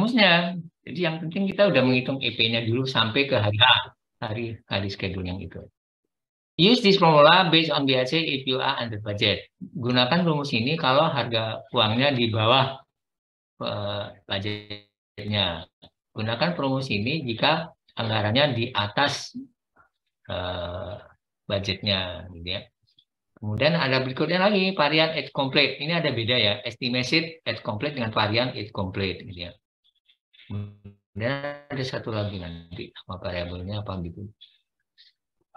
rumusnya. Jadi yang penting kita udah menghitung EP-nya dulu sampai ke hari H, hari schedule yang itu. Use this formula based on BAC if you are under budget. Gunakan rumus ini kalau harga uangnya di bawah budgetnya. Gunakan rumus ini jika anggarannya di atas uh, budgetnya, gitu ya. Kemudian ada berikutnya lagi varian age complete. Ini ada beda ya, estimated age complete dengan varian age complete, gitu ya. Kemudian ada satu lagi nanti apa variabelnya apa gitu.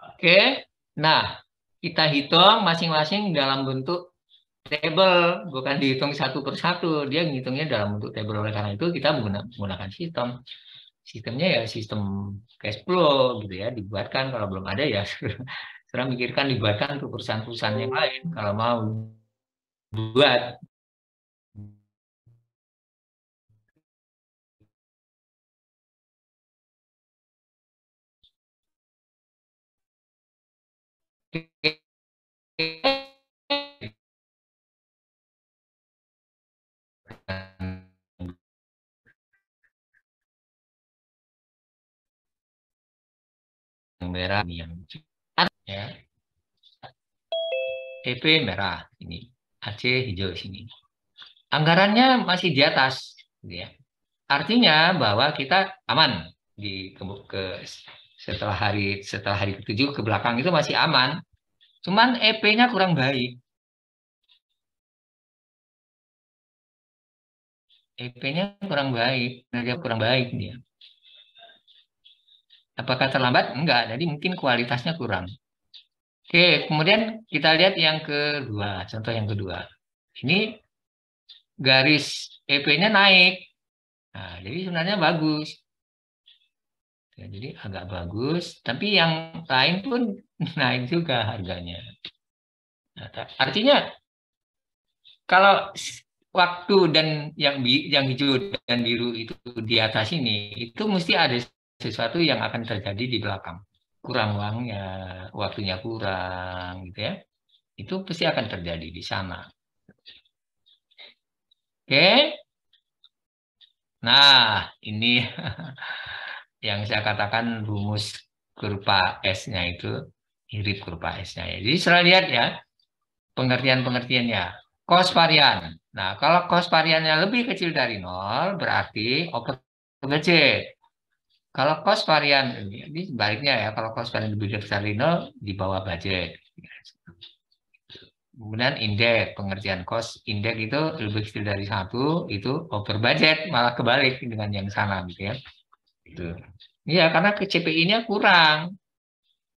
Oke, nah kita hitung masing-masing dalam bentuk table, bukan dihitung satu persatu. Dia ngitungnya dalam bentuk table. Oleh karena itu kita menggunakan sistem. Sistemnya ya sistem cash flow gitu ya. Dibuatkan kalau belum ada ya sekarang mikirkan dibuatkan untuk perusahaan-perusahaan yang lain kalau mau buat. Yang merah ini yang ya. EP merah ini, AC hijau sini. Anggarannya masih di atas, gitu ya. Artinya bahwa kita aman di ke setelah hari ketujuh ke belakang itu masih aman. Cuman EP-nya kurang baik. EP-nya kurang baik, kinerja kurang baik dia. Apakah terlambat? Enggak, jadi mungkin kualitasnya kurang. Oke, kemudian kita lihat yang kedua, contoh yang kedua. Ini garis EP-nya naik. Nah, jadi sebenarnya bagus. Ya, jadi agak bagus, tapi yang lain pun naik juga harganya. Nah, artinya kalau waktu dan yang hijau dan biru itu di atas ini, itu mesti ada sesuatu yang akan terjadi di belakang. Kurang uangnya, waktunya kurang, gitu ya. Itu pasti akan terjadi di sana. Oke, nah ini yang saya katakan rumus kurva S-nya itu mirip kurva S-nya ya. Jadi setelah lihat ya pengertian-pengertiannya. Cost varian. Nah, kalau cost variannya lebih kecil dari nol, berarti over budget. Kalau cost varian, ini sebaliknya ya, kalau cost varian lebih besar dari nol, di bawah budget. Kemudian indeks, pengertian cost indeks itu lebih kecil dari satu, itu over budget, malah kebalik dengan yang sana gitu ya. Gitu. Iya, karena ke CPI-nya kurang.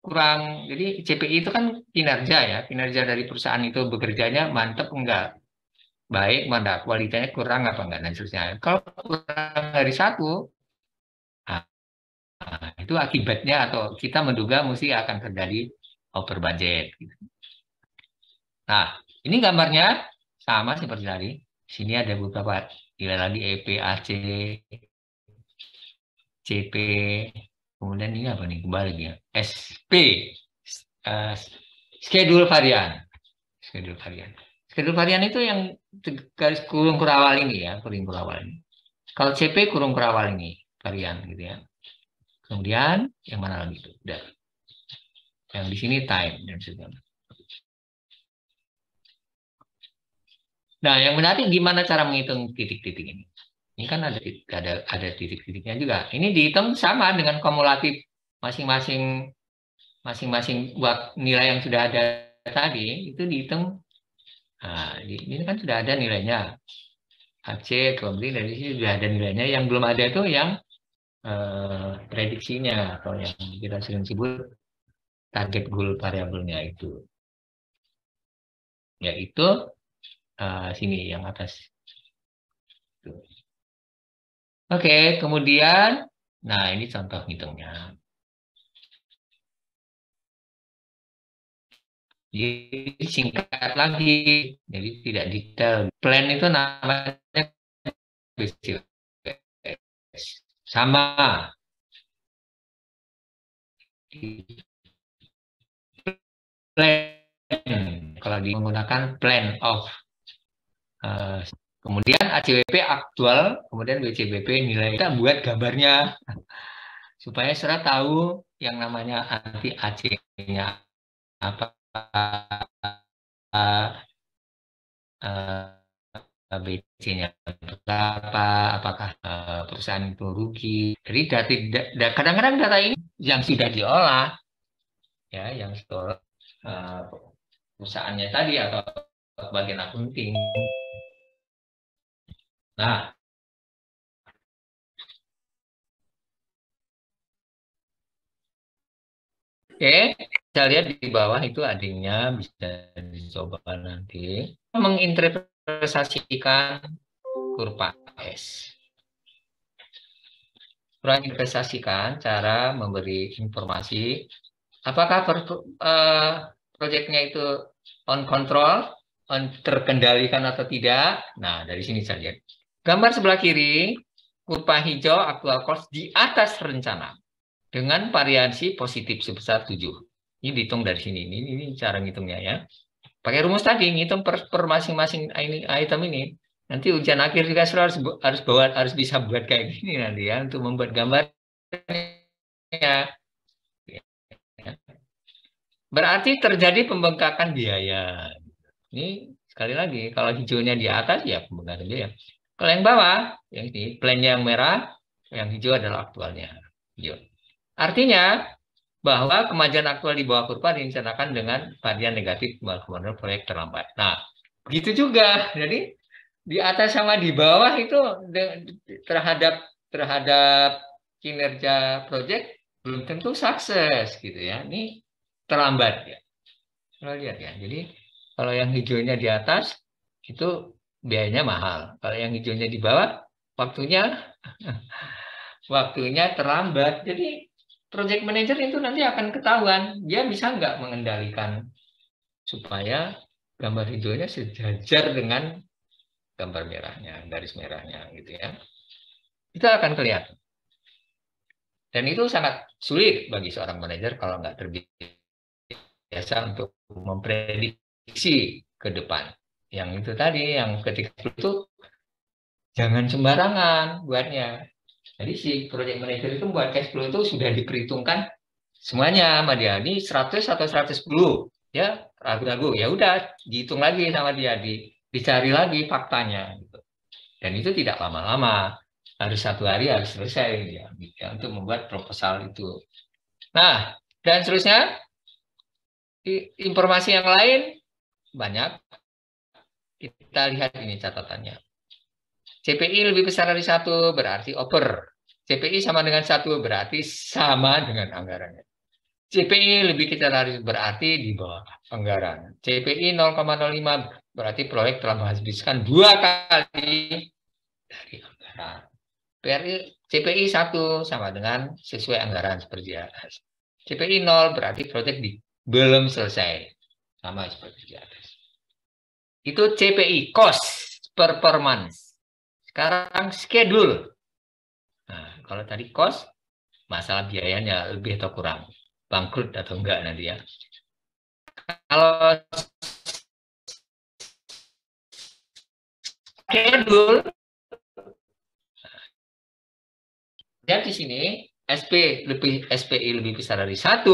Kurang. Jadi CPI itu kan kinerja ya, kinerja dari perusahaan itu bekerjanya mantep enggak, baik mana, kualitasnya kurang apa enggak dan seterusnya. Kalau kurang dari satu, nah, itu akibatnya atau kita menduga mesti akan terjadi over budget. Gitu. Nah, ini gambarnya sama seperti tadi. Sini ada beberapa nilai lagi EP, AC, CP, kemudian ini apa nih kembali ya, SP, eh, schedule varian. Schedule varian. Schedule varian itu yang garis kurung kurawal ini ya, kurung kurawal ini. Kalau CP kurung kurawal ini varian gitu ya. Kemudian yang mana lagi itu? Udah. Yang di sini time dan sebagainya. Nah, yang menarik gimana cara menghitung titik-titik ini? Ini kan ada titik-titiknya juga. Ini dihitung sama dengan kumulatif masing-masing nilai yang sudah ada tadi itu dihitung. Nah, ini kan sudah ada nilainya. AC, kemudian dari sini sudah ada nilainya. Yang belum ada itu yang prediksinya atau yang kita sering sebut target goal variabelnya itu. Yaitu sini yang atas. Oke, kemudian, nah ini contoh hitungnya. Jadi singkat lagi, jadi tidak detail. Plan itu namanya basic. Sama. Plan. Kalau menggunakan plan of Kemudian ACWP aktual, kemudian WCBP nilai. Kita buat gambarnya supaya saudara tahu yang namanya anti AC-nya apa, BC-nya berapa, apakah perusahaan itu rugi. Jadi kadang-kadang data ini yang sudah diolah, ya, yang store perusahaannya tadi atau bagian akunting. Nah, oke, kita lihat di bawah itu adanya bisa dicoba nanti menginterpretasikan kurva S. Investasikan cara memberi informasi apakah proyeknya itu on control, terkendalikan atau tidak. Nah, dari sini saja. Gambar sebelah kiri, kurva hijau actual cost di atas rencana dengan variansi positif sebesar 7. Ini dihitung dari sini. Ini cara ngitungnya ya. Pakai rumus tadi, ngitung per masing-masing item ini. Nanti ujian akhir juga harus bisa buat kayak gini nanti ya untuk membuat gambar. Berarti terjadi pembengkakan biaya. Ini sekali lagi, kalau hijaunya di atas ya pembengkakan biaya. Kalau yang bawah, yang ini plan yang merah, yang hijau adalah aktualnya. Hijau. Artinya bahwa kemajuan aktual di bawah kurva direncanakan dengan varian negatif kemudian proyek terlambat. Nah, begitu juga. Jadi di atas sama di bawah itu terhadap kinerja proyek belum tentu sukses gitu ya. Ini terlambat ya. Kalau lihat ya. Jadi kalau yang hijaunya di atas itu biayanya mahal. Kalau yang hijaunya di bawah waktunya terlambat. Jadi project manager itu nanti akan ketahuan dia bisa nggak mengendalikan supaya gambar hijaunya sejajar dengan gambar merahnya, garis merahnya gitu ya. Itu akan kelihatan. Dan itu sangat sulit bagi seorang manajer kalau nggak terbiasa untuk memprediksi ke depan. Yang itu tadi, yang ketika itu jangan sembarangan buatnya. Jadi si project manager itu buat cash flow itu sudah diperhitungkan semuanya sama dia. Ini 100 atau 110. Ya, ragu-ragu. Ya udah, dihitung lagi sama dia, dicari lagi faktanya gitu. Dan itu tidak lama-lama. Harus 1 hari harus selesai ya, untuk membuat proposal itu. Nah, dan seterusnya informasi yang lain banyak. Kita lihat ini catatannya. CPI lebih besar dari 1 berarti over. CPI sama dengan 1 berarti sama dengan anggarannya. CPI lebih kecil dari berarti di bawah anggaran. CPI 0,05 berarti proyek telah menghabiskan 2 kali dari anggaran. CPI 1 sama dengan sesuai anggaran seperti di atas. CPI 0 berarti proyek belum selesai. Sama seperti di atas. Itu CPI, cost per month. Sekarang schedule. Nah, kalau tadi cost, masalah biayanya lebih atau kurang. Bangkrut atau enggak nanti ya. Kalau schedule, lihat di sini, SPI lebih besar dari 1,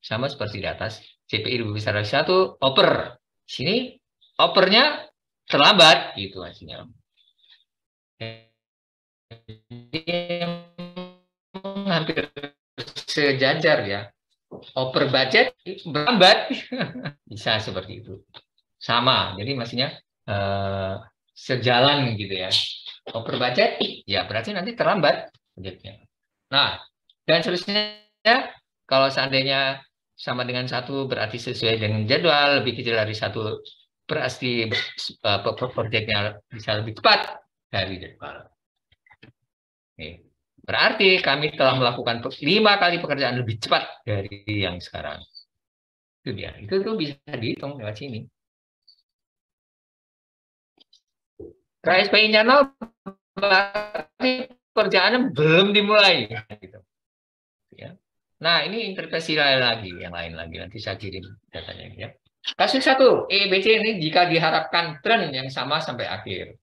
sama seperti di atas. CPI lebih besar dari 1, oper. Sini, opernya terlambat, gitu hasilnya. Hampir sejajar ya. Over budget berlambat bisa seperti itu. Sama. Jadi maksudnya sejalan gitu ya. Over budget ya berarti nanti terlambat budgetnya. Nah, dan seterusnya kalau seandainya sama dengan 1 berarti sesuai dengan jadwal, lebih kecil dari 1 berarti proyeknya bisa lebih cepat dari jadwal. Oke. Berarti kami telah melakukan 5 kali pekerjaan lebih cepat dari yang sekarang. Itu dia. Itu tuh bisa dihitung lewat sini. KSPI-nya 0 berarti pekerjaannya belum dimulai. Gitu. Ya. Nah, ini interpretasi yang lain lagi. Nanti saya kirim datanya. Ya. Kasus 1, EBC ini jika diharapkan tren yang sama sampai akhir.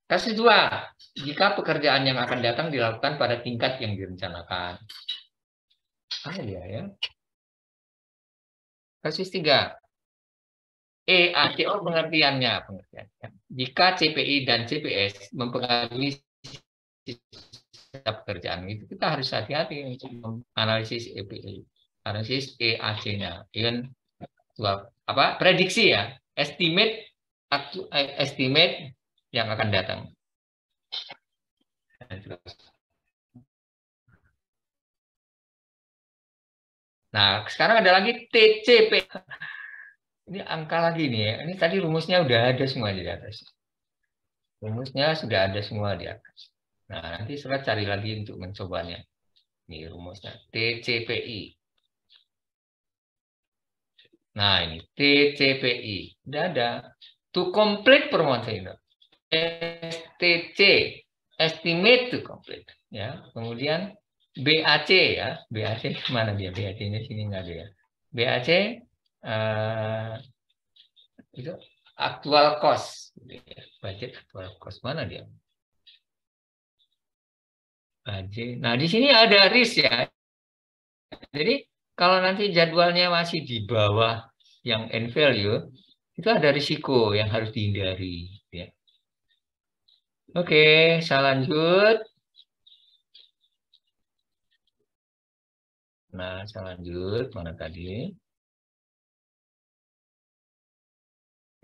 Kasus 2, jika pekerjaan yang akan datang dilakukan pada tingkat yang direncanakan. Ya. Kasus 3, pengertiannya. Jika CPI dan CPS mempengaruhi pekerjaan itu, kita harus hati-hati untuk menganalisis EPI, analisis EAC-nya. Prediksi ya, estimate yang akan datang. Nah, sekarang ada lagi TCP. Ini angka lagi nih ya. Ini tadi rumusnya udah ada semua di atas. Rumusnya sudah ada semua di atas. Nah, nanti saya cari lagi untuk mencobanya. Ini rumusnya. TCPI. Nah, ini TCPI. Udah ada. To complete permohonan. STC. Estimate to complete. Ya, kemudian BAC ya. BAC mana dia? BAC-nya sini nggak ada ya. BAC itu actual cost, budget actual cost mana dia? Budget. Nah di sini ada risk ya. Jadi kalau nanti jadwalnya masih di bawah yang end value, itu ada risiko yang harus dihindari. Ya. Oke, saya lanjut. Nah, saya lanjut mana tadi?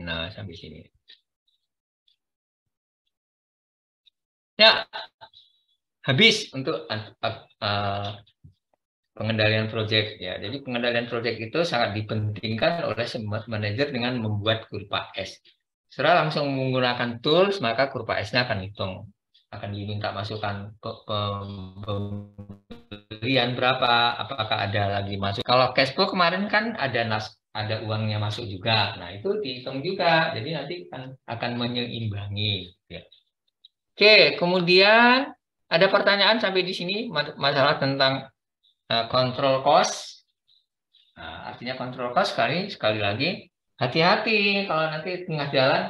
Nah, sampai sini. Ya, habis untuk pengendalian proyek ya. Jadi pengendalian proyek itu sangat dipentingkan oleh manajer dengan membuat kurva S. Setelah langsung menggunakan tools, maka kurva S-nya akan hitung. Akan diminta masukan pembelian berapa, apakah ada lagi masuk. Kalau cash flow kemarin kan ada uangnya masuk juga. Nah, itu dihitung juga. Jadi nanti akan menyeimbangi. Ya. Oke, kemudian ada pertanyaan sampai di sini masalah tentang control cost. Nah, artinya control cost sekali lagi hati-hati kalau nanti tengah jalan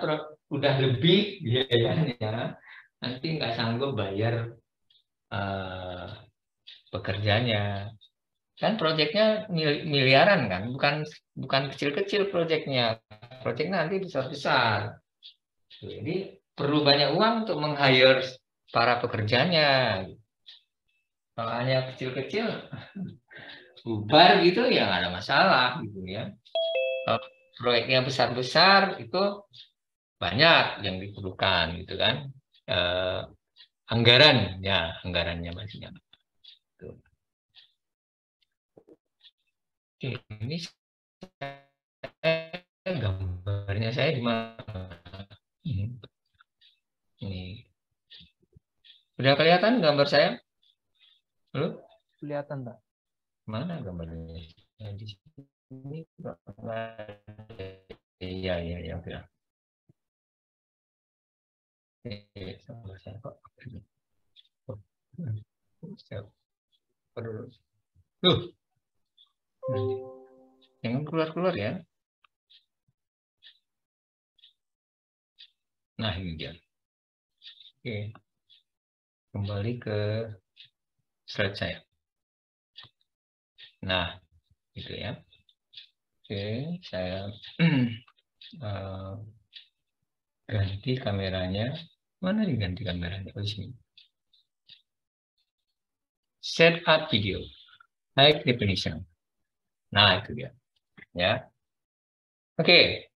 udah lebih biayanya, nanti nggak sanggup bayar pekerjanya. Kan proyeknya miliaran kan, bukan kecil-kecil proyeknya. Proyeknya nanti besar-besar. Jadi perlu banyak uang untuk meng-hire para pekerjanya. Kalau hanya kecil-kecil bubar gitu ya nggak ada masalah gitu ya. Kalau proyeknya besar-besar itu banyak yang diperlukan gitu kan. Anggarannya maksudnya. Tuh. Oke, ini gambarnya saya di mana? Ini. Udah kelihatan gambar saya? Belum? Kelihatan, Pak. Mana gambarnya? Di sini. Iya, udah. Sama saya kok. Jangan keluar-keluar ya. Nah, ini dia. Oke. Kembali ke slide saya. Nah, gitu ya. Oke, saya ganti kameranya. Mana diganti kameranya? Oh, sini. Set up video. High definition. Nah, itu dia. Ya. Oke.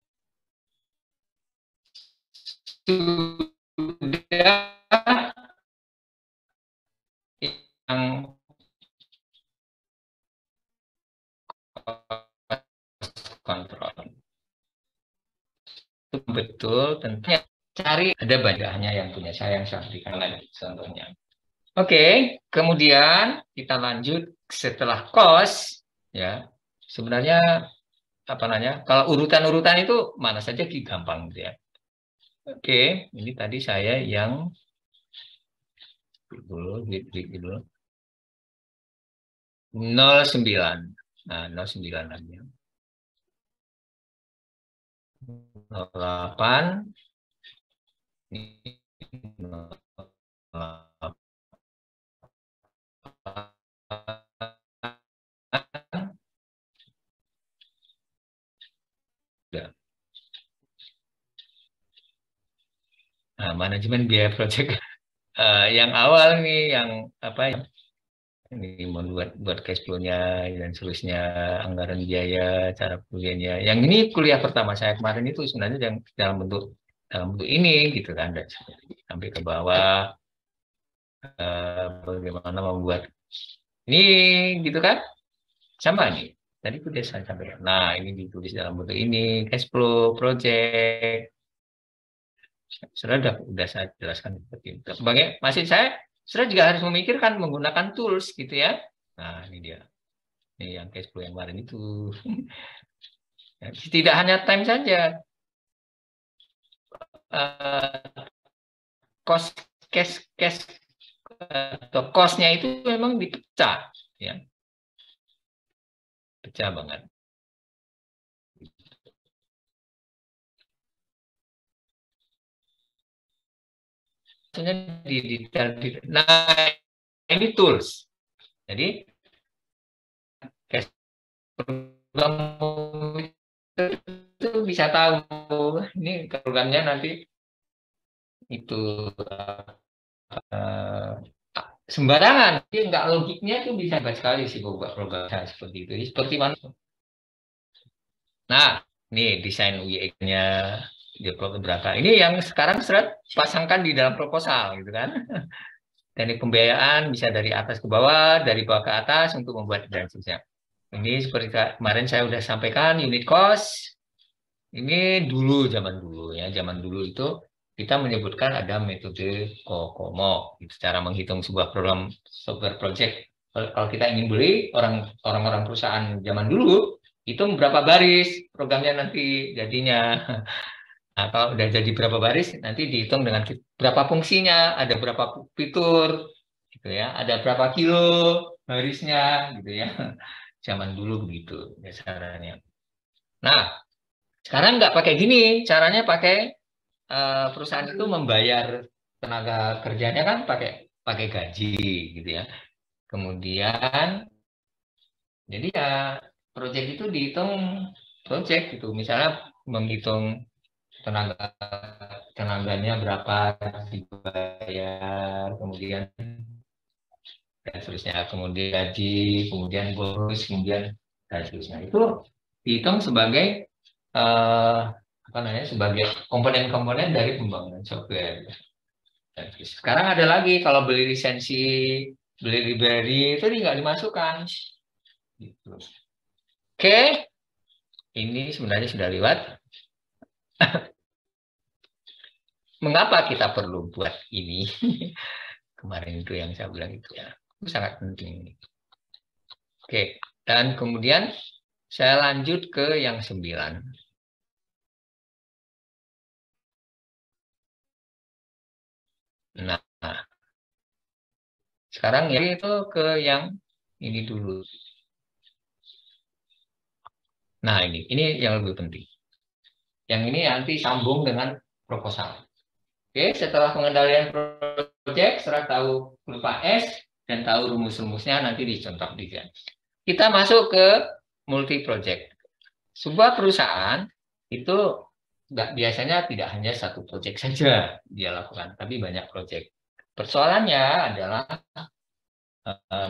Sudah yang kontrol. Itu betul, tentunya cari ada banyaknya yang punya saya yang berikan lagi contohnya. Oke, kemudian kita lanjut setelah cost ya. Sebenarnya apa namanya? Kalau urutan-urutan itu mana saja gampang gitu ya. Oke, ini tadi saya yang dulu 09. Nah, 09 lagi. 08 ini Nah, manajemen biaya proyek. Yang awal nih, yang apa ya? Ini membuat buat cash flow-nya dan seterusnya, anggaran biaya, cara kuliahnya. Yang ini kuliah pertama saya kemarin itu sebenarnya yang dalam bentuk ini gitu kan, dan sampai ke bawah, bagaimana membuat ini gitu kan, sama nih. Tadi udah saya sampaikan. Nah, ini ditulis dalam bentuk ini, cash flow project. Sudah saya jelaskan seperti itu. Sebagai masih saya juga harus memikirkan menggunakan tools gitu ya. Nah, ini dia. Ini yang cash flow yang kemarin itu. Tidak hanya time saja, uh, cost cash atau costnya itu memang dipecah, ya, pecah banget. Maksudnya di detail. Nah, ini tools. Jadi cash program itu bisa tahu ini programnya nanti itu uh, sembarangan, jadi nggak logiknya itu bisa hebat sekali sih program seperti itu. Jadi, seperti mana? Nah, ini desain UX-nya develop berapa. Ini yang sekarang seret pasangkan di dalam proposal gitu kan. Teknik pembiayaan bisa dari atas ke bawah, dari bawah ke atas untuk membuat dan seterusnya. Ini seperti kemarin saya sudah sampaikan unit cost. Ini dulu zaman dulu itu kita menyebutkan ada metode COCOMO, itu cara menghitung sebuah program software project. Kalau kita ingin beli, orang-orang perusahaan zaman dulu itu berapa baris programnya nanti jadinya. Nah, kalau udah jadi berapa baris, nanti dihitung dengan berapa fungsinya, ada berapa fitur, gitu ya, ada berapa kilo barisnya, gitu ya. Zaman dulu begitu caranya. Nah, sekarang nggak pakai gini, caranya pakai perusahaan itu membayar tenaga kerjanya kan pakai pakai gaji gitu ya. Kemudian jadi ya proyek itu dihitung proyek gitu. Misalnya menghitung tenaga tenaganya berapa dibayar, kemudian dan seterusnya, kemudian gaji, kemudian bonus, kemudian dan seterusnya. Itu dihitung sebagai apa namanya, sebagai komponen-komponen dari pembangunan software. Sekarang ada lagi kalau beli lisensi, beli library itu nggak dimasukkan. Gitu. Oke, ini sebenarnya sudah lewat. Mengapa kita perlu buat ini? Kemarin itu yang saya bilang itu ya, itu sangat penting. Oke, dan kemudian saya lanjut ke yang 9. Nah, sekarang ya itu ke yang ini dulu. Nah, ini yang lebih penting. Yang ini nanti sambung dengan proposal. Oke, setelah pengendalian proyek, setelah tahu berupa S dan tahu rumus-rumusnya nanti dicontoh juga. Kita masuk ke multi project. Sebuah perusahaan itu biasanya tidak hanya satu proyek saja dia lakukan, tapi banyak proyek. Persoalannya adalah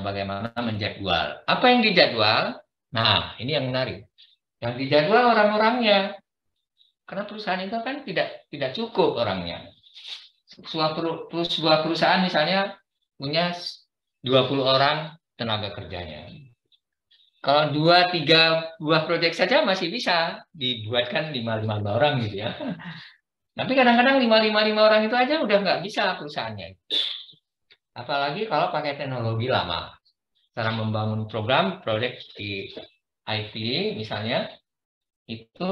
bagaimana menjadwal. Apa yang dijadwal? Nah, ini yang menarik. Yang dijadwal orang-orangnya. Karena perusahaan itu kan tidak cukup orangnya. Sebuah perusahaan misalnya punya 20 orang tenaga kerjanya. Kalau 2-3 buah proyek saja masih bisa dibuatkan 5 orang gitu ya. Tapi kadang-kadang 5 orang itu aja udah nggak bisa perusahaannya. Apalagi kalau pakai teknologi lama. Cara membangun program, proyek di IT misalnya, itu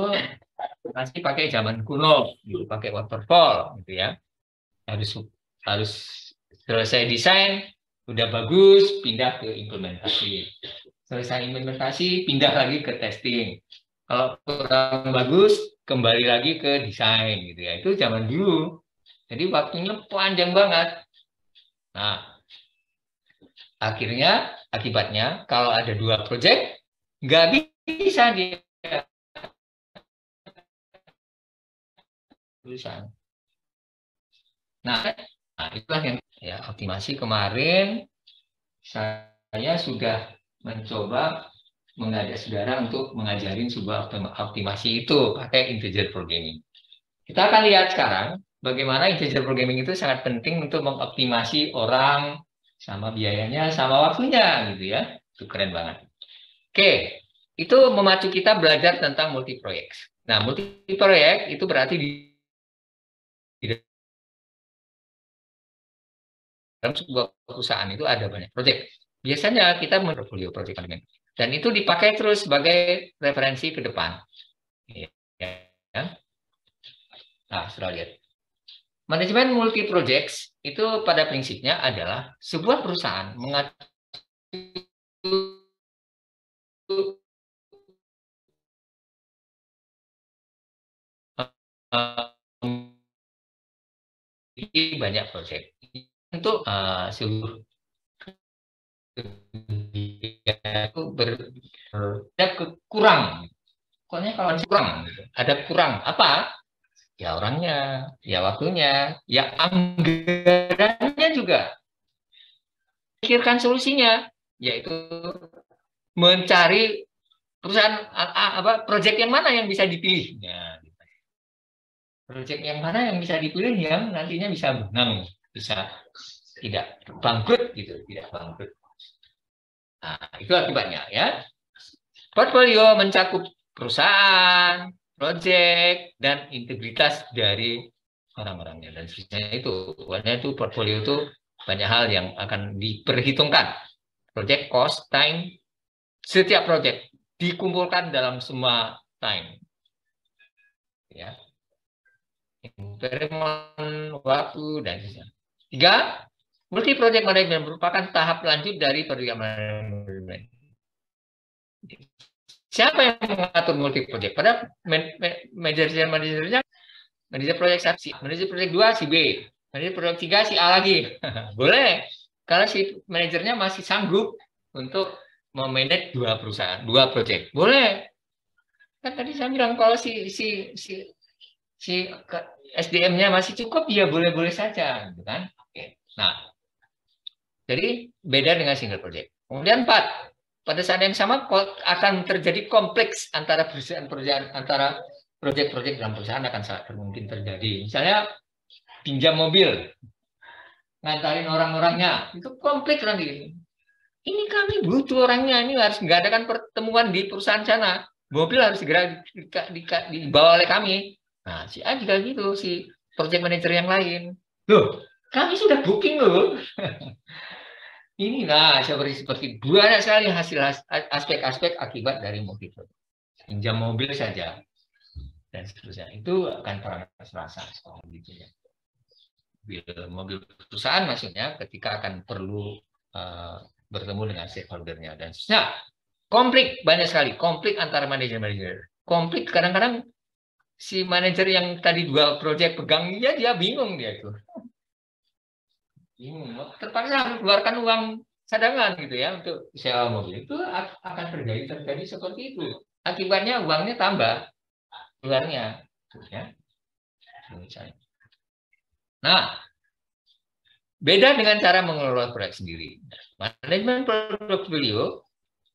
masih pakai zaman kuno, gitu, pakai waterfall gitu ya. Harus selesai desain, udah bagus, pindah ke implementasi. Selesai implementasi, pindah lagi ke testing. Kalau kurang bagus, kembali lagi ke desain gitu ya. Itu zaman dulu. Jadi waktunya panjang banget. Nah, akibatnya kalau ada 2 proyek, nggak bisa dia tulisan. Nah, itulah yang ya optimasi kemarin saya sudah mencoba mengajak saudara untuk mengajarin sebuah optimasi itu pakai integer programming. Kita akan lihat sekarang bagaimana integer programming itu sangat penting untuk mengoptimasi orang sama biayanya sama waktunya gitu ya. Itu keren banget. Oke, itu memacu kita belajar tentang multi proyek. Nah, multi proyek itu berarti di dalam sebuah perusahaan itu ada banyak proyek. Biasanya kita portfolio proyek manajemen. Dan itu dipakai terus sebagai referensi ke depan. Ya. Nah, sudah lihat. Manajemen multi projects itu pada prinsipnya adalah sebuah perusahaan mengatur banyak proyek untuk seluruh itu ada kurang. Pokoknya kalau kurang, ada kurang apa? Ya orangnya, ya waktunya, ya anggarannya juga. Pikirkan solusinya, yaitu mencari perusahaan proyek yang mana yang bisa dipilih. Ya, proyek yang mana yang bisa dipilih yang nantinya bisa menang, bisa tidak bangkrut gitu, tidak bangkrut. Nah, itu akibatnya ya. Portfolio mencakup perusahaan, proyek, dan integritas dari orang-orangnya dan sebagainya itu. Karena itu portfolio itu banyak hal yang akan diperhitungkan. Project cost, time, setiap project dikumpulkan dalam semua time. Ya. Increment, waktu, dan sebagainya. 3. Multi project management merupakan tahap lanjut dari project management. Siapa yang mengatur multi project? Pada manajernya manajer proyek si A, manajer proyek 2 si B, manajer proyek 3 si A lagi. Boleh. Kalau si manajernya masih sanggup untuk memanage 2 perusahaan, 2 proyek. Boleh. Kan tadi saya bilang kalau si SDM-nya masih cukup, ya boleh-boleh saja, gitu kan? Oke. Nah, jadi beda dengan single project. Kemudian 4, pada saat yang sama akan terjadi kompleks antara perusahaan antara proyek-proyek dalam perusahaan akan sangat mungkin terjadi. Misalnya pinjam mobil, ngantarin orang-orangnya, itu kompleks nanti. Ini kami butuh orangnya, ini harus mengadakan pertemuan di perusahaan sana. Mobil harus segera dibawa oleh kami. Nah, si A juga gitu, si project manager yang lain. Loh, kami sudah booking loh. Ini seperti banyak sekali hasil aspek-aspek akibat dari mobil. Pinjam mobil saja dan seterusnya itu akan pernah terasa gitu ya. Mobil perusahaan maksudnya ketika akan perlu bertemu dengan stakeholder-nya dan seterusnya. Konflik banyak sekali, konflik antara manajer. Konflik kadang-kadang si manajer yang tadi 2 proyek pegang dia bingung dia itu. Terpaksa harus keluarkan uang cadangan gitu ya untuk sewa mobil. Itu akan terjadi seperti itu. Akibatnya uangnya tambah keluarnya. Ya. Nah, beda dengan cara mengelola proyek sendiri. Manajemen portfolio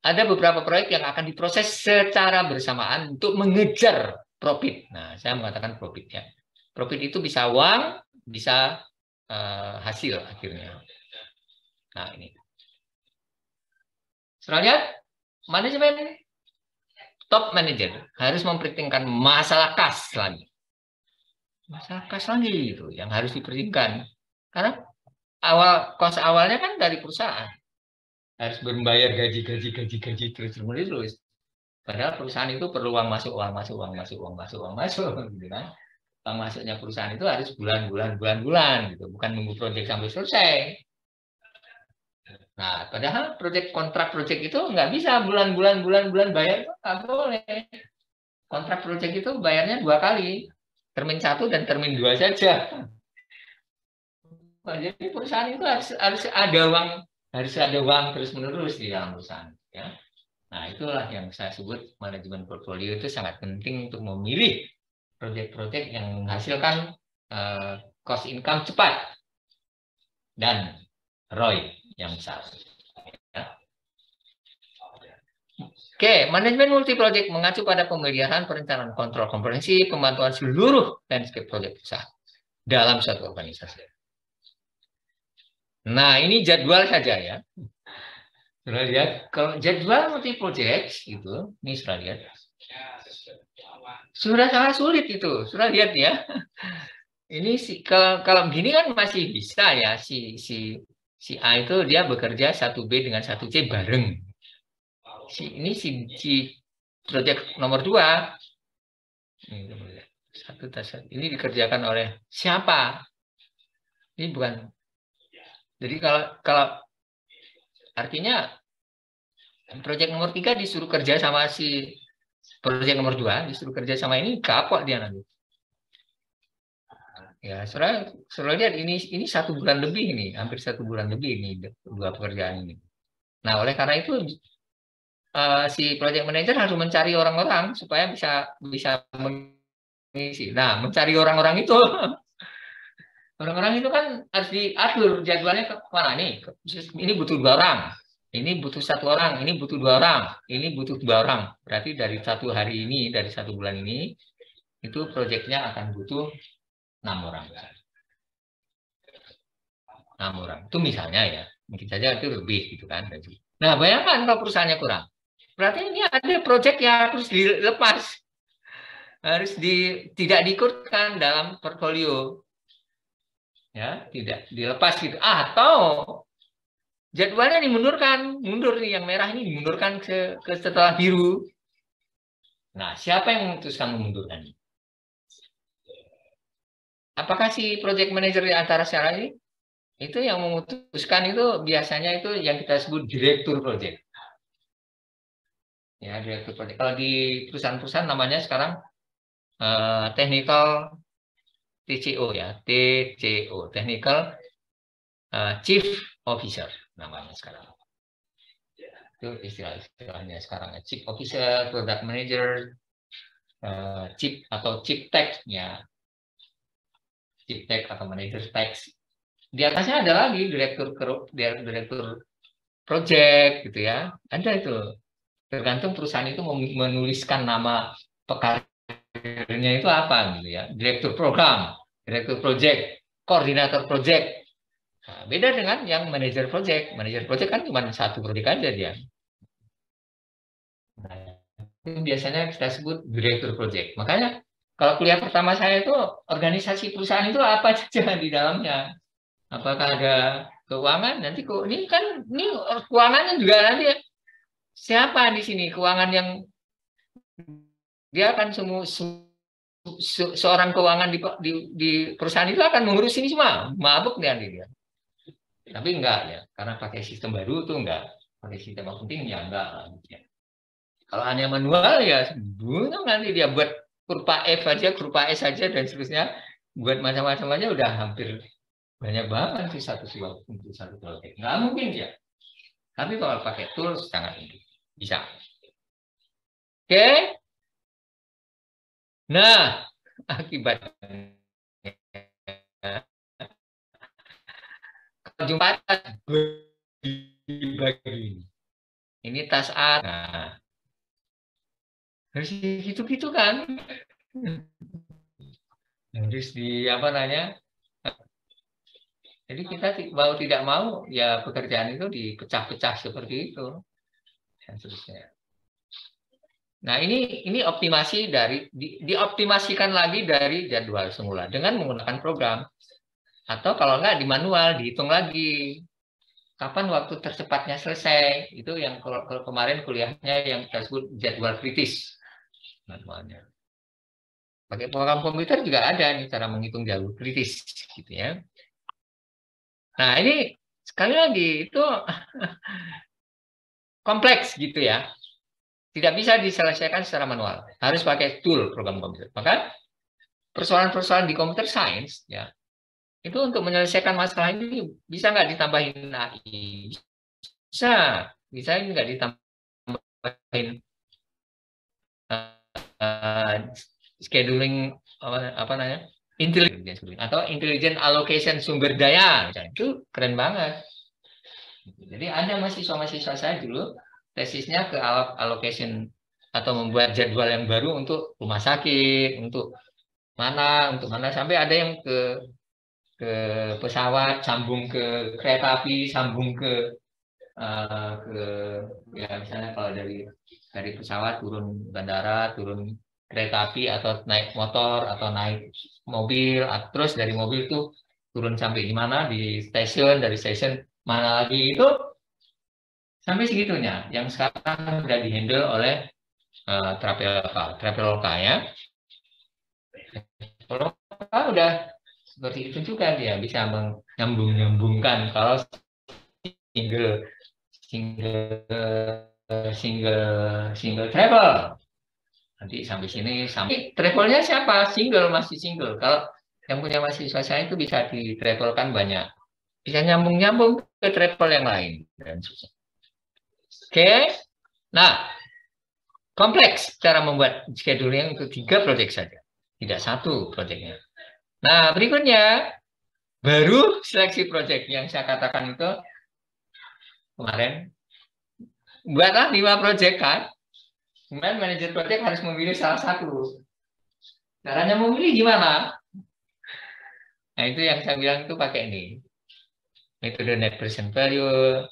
ada beberapa proyek yang akan diproses secara bersamaan untuk mengejar profit. Nah, saya mengatakan profit ya. Profit itu bisa uang, bisa hasil akhirnya. Nah, ini. Selanjutnya, manajemen top manager harus memperhitungkan masalah kas lagi. Masalah kas lagi itu yang harus diperhitungkan. Karena kos awalnya kan dari perusahaan. Harus membayar gaji terus. Padahal perusahaan itu perlu uang masuk, gitu kan. Uang masuknya perusahaan itu harus bulan gitu, bukan nunggu proyek sampai selesai. Nah, padahal kontrak proyek itu nggak bisa bulan bayar, itu nggak boleh. Kontrak proyek itu bayarnya 2 kali, termin 1 dan termin 2 saja. Jadi perusahaan itu harus ada uang terus-menerus di dalam perusahaan. Ya. Nah, itulah yang saya sebut manajemen portfolio itu sangat penting untuk memilih proyek-proyek yang menghasilkan cost income cepat dan ROI yang besar. Ya. Oke, manajemen multi project mengacu pada pemeliharaan, perencanaan, kontrol komprehensif, pemantauan seluruh landscape proyek besar dalam suatu organisasi. Nah, ini jadwal saja ya. Sudah lihat, kalau jadwal multi project itu, ini sudah lihat. Sudah sangat sulit itu, sudah lihat ya. Ini kalau begini kan masih bisa ya, si A itu dia bekerja 1B dengan 1C bareng. Ini si proyek nomor 2 ini dikerjakan oleh siapa? Ini bukan. Jadi kalau artinya proyek nomor 3 disuruh kerja sama si proyek nomor 2 disuruh kerja sama ini kapok dia nanti. Ya, soalnya lihat ini 1 bulan lebih ini, hampir 1 bulan lebih ini 2 pekerjaan ini. Nah, oleh karena itu si project manager harus mencari orang-orang supaya bisa mengisi. Nah, mencari orang-orang itu kan harus diatur jadwalnya ke mana nih. Ini butuh 2 orang, ini butuh 1 orang, ini butuh 2 orang, ini butuh 2 orang. Berarti dari 1 hari ini, dari 1 bulan ini, itu proyeknya akan butuh 6 orang. 6 orang. Itu misalnya ya, mungkin saja itu lebih gitu kan. Nah, bayangkan kalau perusahaannya kurang. Berarti ini ada proyek yang harus dilepas. Tidak diikutkan dalam portfolio. Ya, tidak dilepas gitu. Atau jadwalnya mundur nih yang merah ini dimundurkan ke setelah biru. Nah, siapa yang memutuskan memundurkan? Apakah si project manager di antara sekarang ini? Itu yang memutuskan itu biasanya itu yang kita sebut direktur project. Ya, direktur project. Kalau di perusahaan-perusahaan namanya sekarang technical TCO ya, TCO, technical chief officer namanya sekarang. Itu istilahnya sekarang, chief officer, product manager, chief atau chief tech ya, chief tech atau manager tech. Di atasnya ada lagi direktur project gitu ya, ada itu. Tergantung perusahaan itu menuliskan nama pekerjaannya itu apa gitu ya. Direktur program, direktur project, koordinator project. Nah, beda dengan yang manajer project. Manajer project kan cuma 1 project aja dia. Nah, itu biasanya kita sebut direktur project. Makanya kalau kuliah pertama saya itu organisasi perusahaan itu apa saja di dalamnya. Apakah ada keuangan? Nanti ini keuangannya juga nanti ya. Siapa di sini keuangan yang dia akan seorang keuangan di perusahaan itu akan mengurus ini semua, mabuk dia. Tapi enggak ya, karena pakai sistem baru tuh enggak, pakai sistem yang penting ya enggak. Kalau hanya manual ya, nanti dia buat kurva F aja, kurva S aja dan seterusnya, buat macam-macam aja udah hampir banyak banget sih untuk satu project. Nggak mungkin ya. Tapi kalau pakai tools sangat mungkin. Bisa. Oke. Nah, akibatnya kalau jumpa tas bagi. Ini tas A. Nah, harus gitu-gitu kan. Harus apa namanya? Jadi kita mau tidak mau ya pekerjaan itu dipecah-pecah seperti itu. Dan seterusnya. Nah, ini optimasi dioptimasikan lagi dari jadwal semula dengan menggunakan program. Atau kalau enggak di manual, dihitung lagi. Kapan waktu tercepatnya selesai. Itu yang kalau kemarin kuliahnya yang kita sebut jadwal kritis. Manualnya. Pakai program komputer juga ada nih cara menghitung jadwal kritis. Gitu ya. Nah, ini sekali lagi itu kompleks gitu ya. Tidak bisa diselesaikan secara manual. Harus pakai tool program komputer. Maka persoalan-persoalan di computer science ya Itu untuk menyelesaikan masalah ini bisa nggak ditambahin AI? Bisa, bisa nggak ditambahin uh, scheduling apa namanya? Intelligence atau intelligent allocation sumber daya, misalnya. Itu keren banget. Jadi ada mahasiswa-mahasiswa saya dulu tesisnya ke allocation atau membuat jadwal yang baru untuk rumah sakit, untuk mana sampai ada yang ke pesawat, sambung ke kereta api, sambung ke ya misalnya kalau dari pesawat turun bandara, turun kereta api atau naik motor atau naik mobil, terus dari mobil itu turun sampai di mana di stasiun, dari stasiun mana lagi itu sampai segitunya. Yang sekarang sudah dihandle oleh Traveloka ya. Traveloka udah seperti itu juga dia bisa menyambung-nyambungkan kalau single single single travel nanti sampai sini sampai travelnya siapa single masih single kalau yang punya mahasiswa saya itu bisa di travelkan banyak bisa nyambung ke travel yang lain dan susah. Oke, nah kompleks cara membuat scheduling untuk 3 proyek saja tidak satu proyeknya. Nah berikutnya baru seleksi proyek yang saya katakan itu kemarin buatlah 5 proyek kan. Kemudian manajer proyek harus memilih salah satu. Caranya memilih gimana? Nah, itu yang saya bilang itu pakai ini. Metode net present value,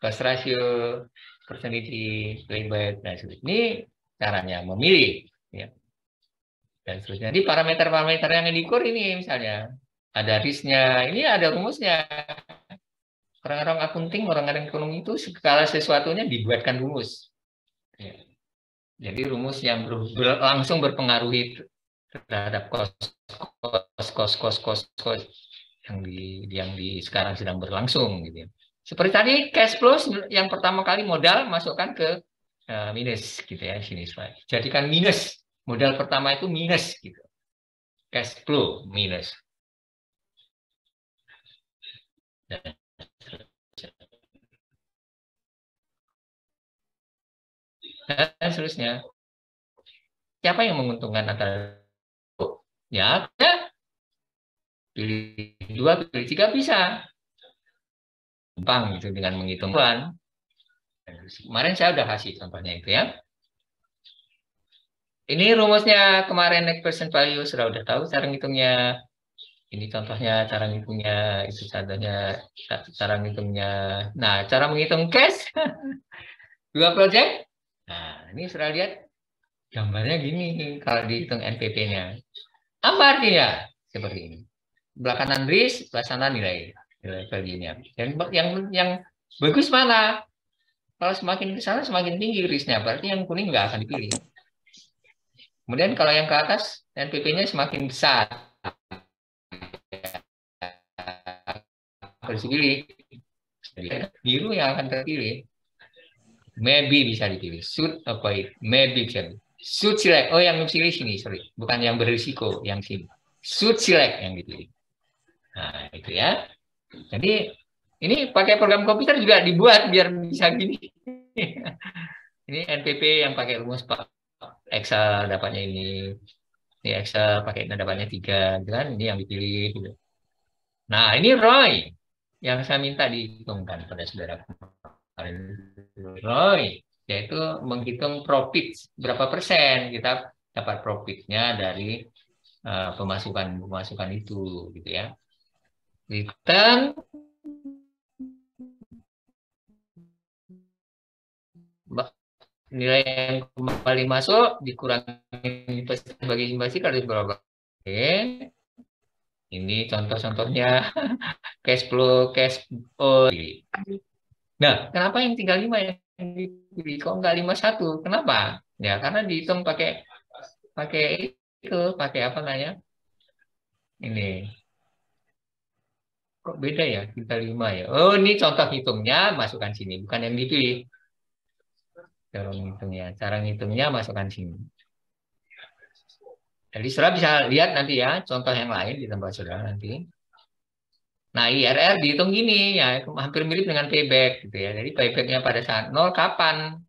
cost ratio, opportunity, playback, dan sebagainya. Ini caranya memilih. Ya. Dan seterusnya. Jadi parameter-parameter yang diukur ini misalnya. Ada risknya, ini ada rumusnya. Orang-orang akunting, orang-orang ekonomi itu segala sesuatunya dibuatkan rumus. Ya. Jadi rumus yang langsung berpengaruh terhadap kos yang di sekarang sedang berlangsung gitu ya. Seperti tadi cash flow yang pertama kali modal masukkan ke minus gitu ya sini slide. Jadikan minus modal pertama itu minus gitu. Cash flow minus. Dan seterusnya. Siapa yang menguntungkan antara ya pilih 2, pilih 3 bisa. Gampang gitu dengan menghitung. Kemarin saya udah kasih contohnya itu ya. Ini rumusnya kemarin net present value sudah tahu cara ngitungnya. Ini contohnya cara ngitungnya, itu contohnya cara ngitungnya. Nah, cara menghitung cash 2 project. Nah, ini sudah lihat gambarnya gini kalau dihitung NPP-nya. Apa artinya? Seperti ini. Belakangan risk, belakangan nilai value-nya. Yang bagus mana? Kalau semakin ke sana semakin tinggi risknya, berarti yang kuning nggak akan dipilih. Kemudian kalau yang ke atas NPP-nya semakin besar, harus dipilih. Biru yang akan terpilih. Maybe bisa dipilih. Should avoid. Maybe bisa dipilih. Should select. Oh, yang dipilih sini, sorry. Bukan yang berisiko, yang sini. Should select yang dipilih. Nah, itu ya. Jadi, ini pakai program komputer juga dibuat biar bisa gini. Ini NPP yang pakai rumus Excel dapatnya ini. Ini Excel pakai dapatnya 3. Gitu kan? Ini yang dipilih. Gitu. Nah, ini Roy. Yang saya minta dihitungkan pada saudara. Roy, yaitu menghitung profit berapa persen kita dapat profitnya dari pemasukan itu, gitu ya. Return nilai yang kembali masuk dikurangi bagi investasi harus berapa? Oke, ini contoh-contohnya cash flow. Nah, kenapa yang tinggal 5 yang dipilih? Kok nggak 51? Kenapa? Ya, karena dihitung pakai pakai itu, pakai apa namanya? Ini. Kok beda ya? Kita 5 ya. Oh, ini contoh hitungnya, masukkan sini. Bukan yang dipilih. Cara ngitungnya masukkan sini. Jadi saudara bisa lihat nanti ya, contoh yang lain di tempat saudara nanti. Nah, IRR dihitung gini ya, hampir mirip dengan payback gitu ya. Jadi paybacknya pada saat nol kapan?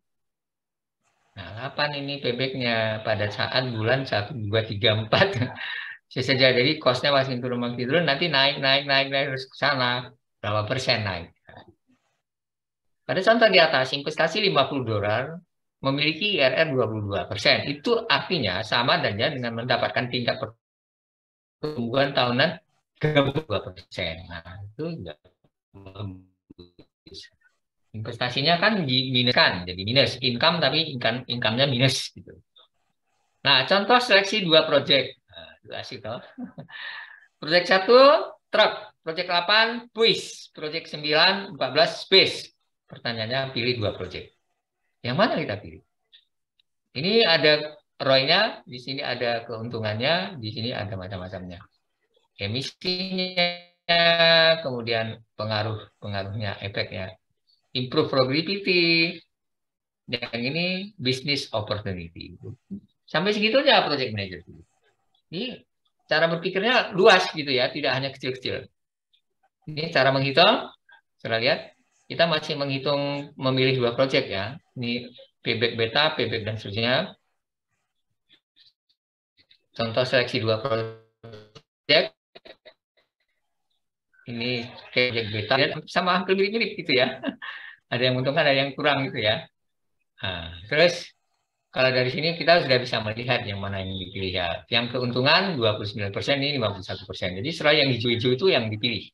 Nah, kapan ini paybacknya? Pada saat bulan 1, 2, 3, 4. Bisa saja. Jadi costnya makin turun, nanti naik, naik, naik, naik terus ke sana. Berapa persen naik? Pada contoh di atas, investasi $50 memiliki IRR 22%. Itu artinya sama saja dengan mendapatkan tingkat pertumbuhan tahunan 32%. Nah, itu juga bagus. Investasinya kan diminuskan, jadi minus income tapi income-nya minus gitu. Nah, contoh seleksi dua proyek. Nah, itu asik toh. Proyek 1 truk, proyek 8 puis, proyek 9 14 space. Pertanyaannya pilih dua proyek. Yang mana kita pilih? Ini ada ROI-nya, di sini ada keuntungannya, di sini ada macam-macamnya. Emisinya, kemudian pengaruhnya, efeknya. Improve productivity, yang ini business opportunity. Sampai segitunya project manager. Ini cara berpikirnya luas gitu ya, tidak hanya kecil-kecil. Ini cara menghitung, saya lihat kita masih menghitung memilih dua project ya. Ini payback beta, payback dan seterusnya. Contoh seleksi dua project, ini project beta sama hampir mirip-mirip gitu ya. Ada yang menguntungkan, ada yang kurang gitu ya. Nah, terus kalau dari sini kita sudah bisa melihat yang mana yang dipilih ya. Yang keuntungan 29%, ini 51%. Jadi setelah yang hijau-hijau itu yang dipilih.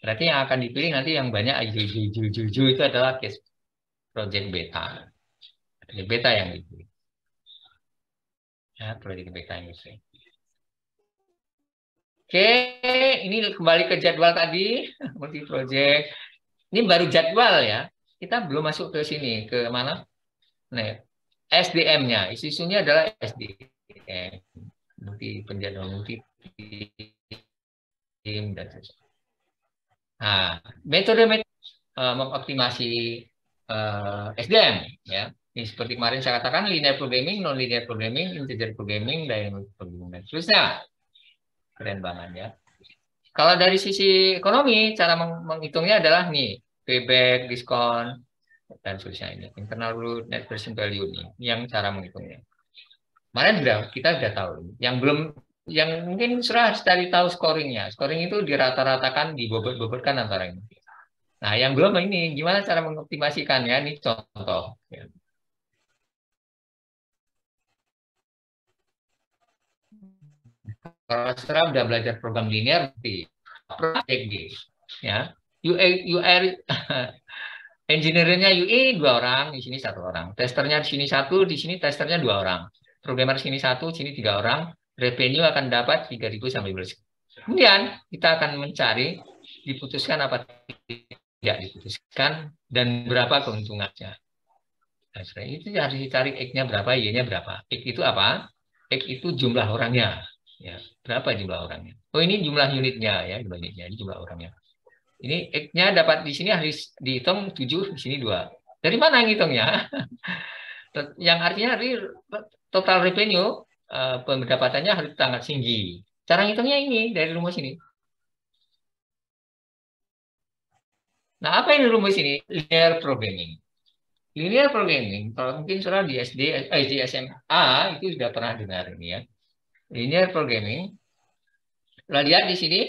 Berarti yang akan dipilih nanti yang banyak hijau-hijau itu adalah case project beta. Project beta yang dipilih. Ya, project beta yang dipilih. Oke, ini kembali ke jadwal tadi, multi project. Ini baru jadwal ya. Kita belum masuk ke sini, ke mana? Nah, SDM-nya. Isu-isunya adalah SDM. Multi penjadwal multi tim dan sebagainya. Nah, metode mengoptimasi SDM ya. Ini seperti kemarin saya katakan linear programming, non linear programming, integer programming, dynamic programming dan seterusnya. Keren banget ya. Kalau dari sisi ekonomi, cara menghitungnya adalah nih, payback, diskon, dan seterusnya ini. Internal rate, net present value nih, yang cara menghitungnya. Kemarin kita sudah tahu. Yang belum, yang mungkin sudah cari tahu scoringnya. Scoring itu dirata-ratakan, dibobot-bobotkan antara ini. Nah, yang belum ini, gimana cara mengoptimasikannya? Ini contoh. Ya. Kalau sekarang udah belajar program linear, PG, ya. UR engineer-nya UE dua orang, di sini satu orang. Testernya di sini satu, di sini testernya dua orang. Programmer sini satu, sini tiga orang. Revenue akan dapat 3.000 sampai 15. Kemudian kita akan mencari diputuskan apa tidak diputuskan dan berapa keuntungannya. Nah, itu harus dicari X-nya berapa, Y-nya berapa. X itu apa? X itu jumlah orangnya. Ya, berapa jumlah orangnya? Oh, ini jumlah unitnya ya, jumlah unitnya, ini jumlah orangnya. Ini X-nya dapat di sini harus dihitung 7, di sini 2. Dari mana yang hitungnya? Yang artinya total revenue pendapatannya harus sangat tinggi. Cara hitungnya ini dari rumus ini. Nah, apa ini rumus ini? Linear programming. Linear programming, kalau mungkin saudara di SD, di SMA itu sudah pernah dengar ini ya. Linear programming. Lihat di sini,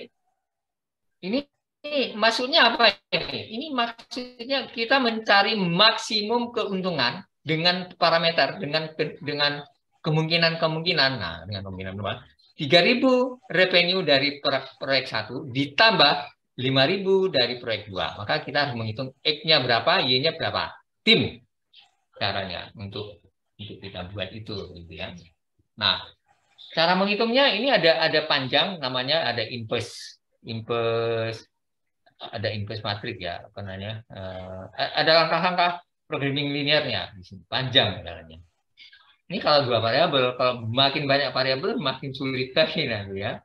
ini maksudnya apa ini? Ini maksudnya kita mencari maksimum keuntungan dengan parameter, dengan kemungkinan-kemungkinan. Nah, dengan kemungkinan berapa? 3.000 revenue dari proyek 1 ditambah 5.000 dari proyek 2. Maka kita harus menghitung X-nya berapa, Y-nya berapa. Tim caranya untuk kita buat itu gitu ya. Nah, cara menghitungnya ini ada panjang namanya ada ada inverse matrix ya apa namanya ada langkah-langkah programming linearnya di sini panjang jalannya. Ini kalau dua variabel, kalau makin banyak variabel makin sulit lagi nanti ya.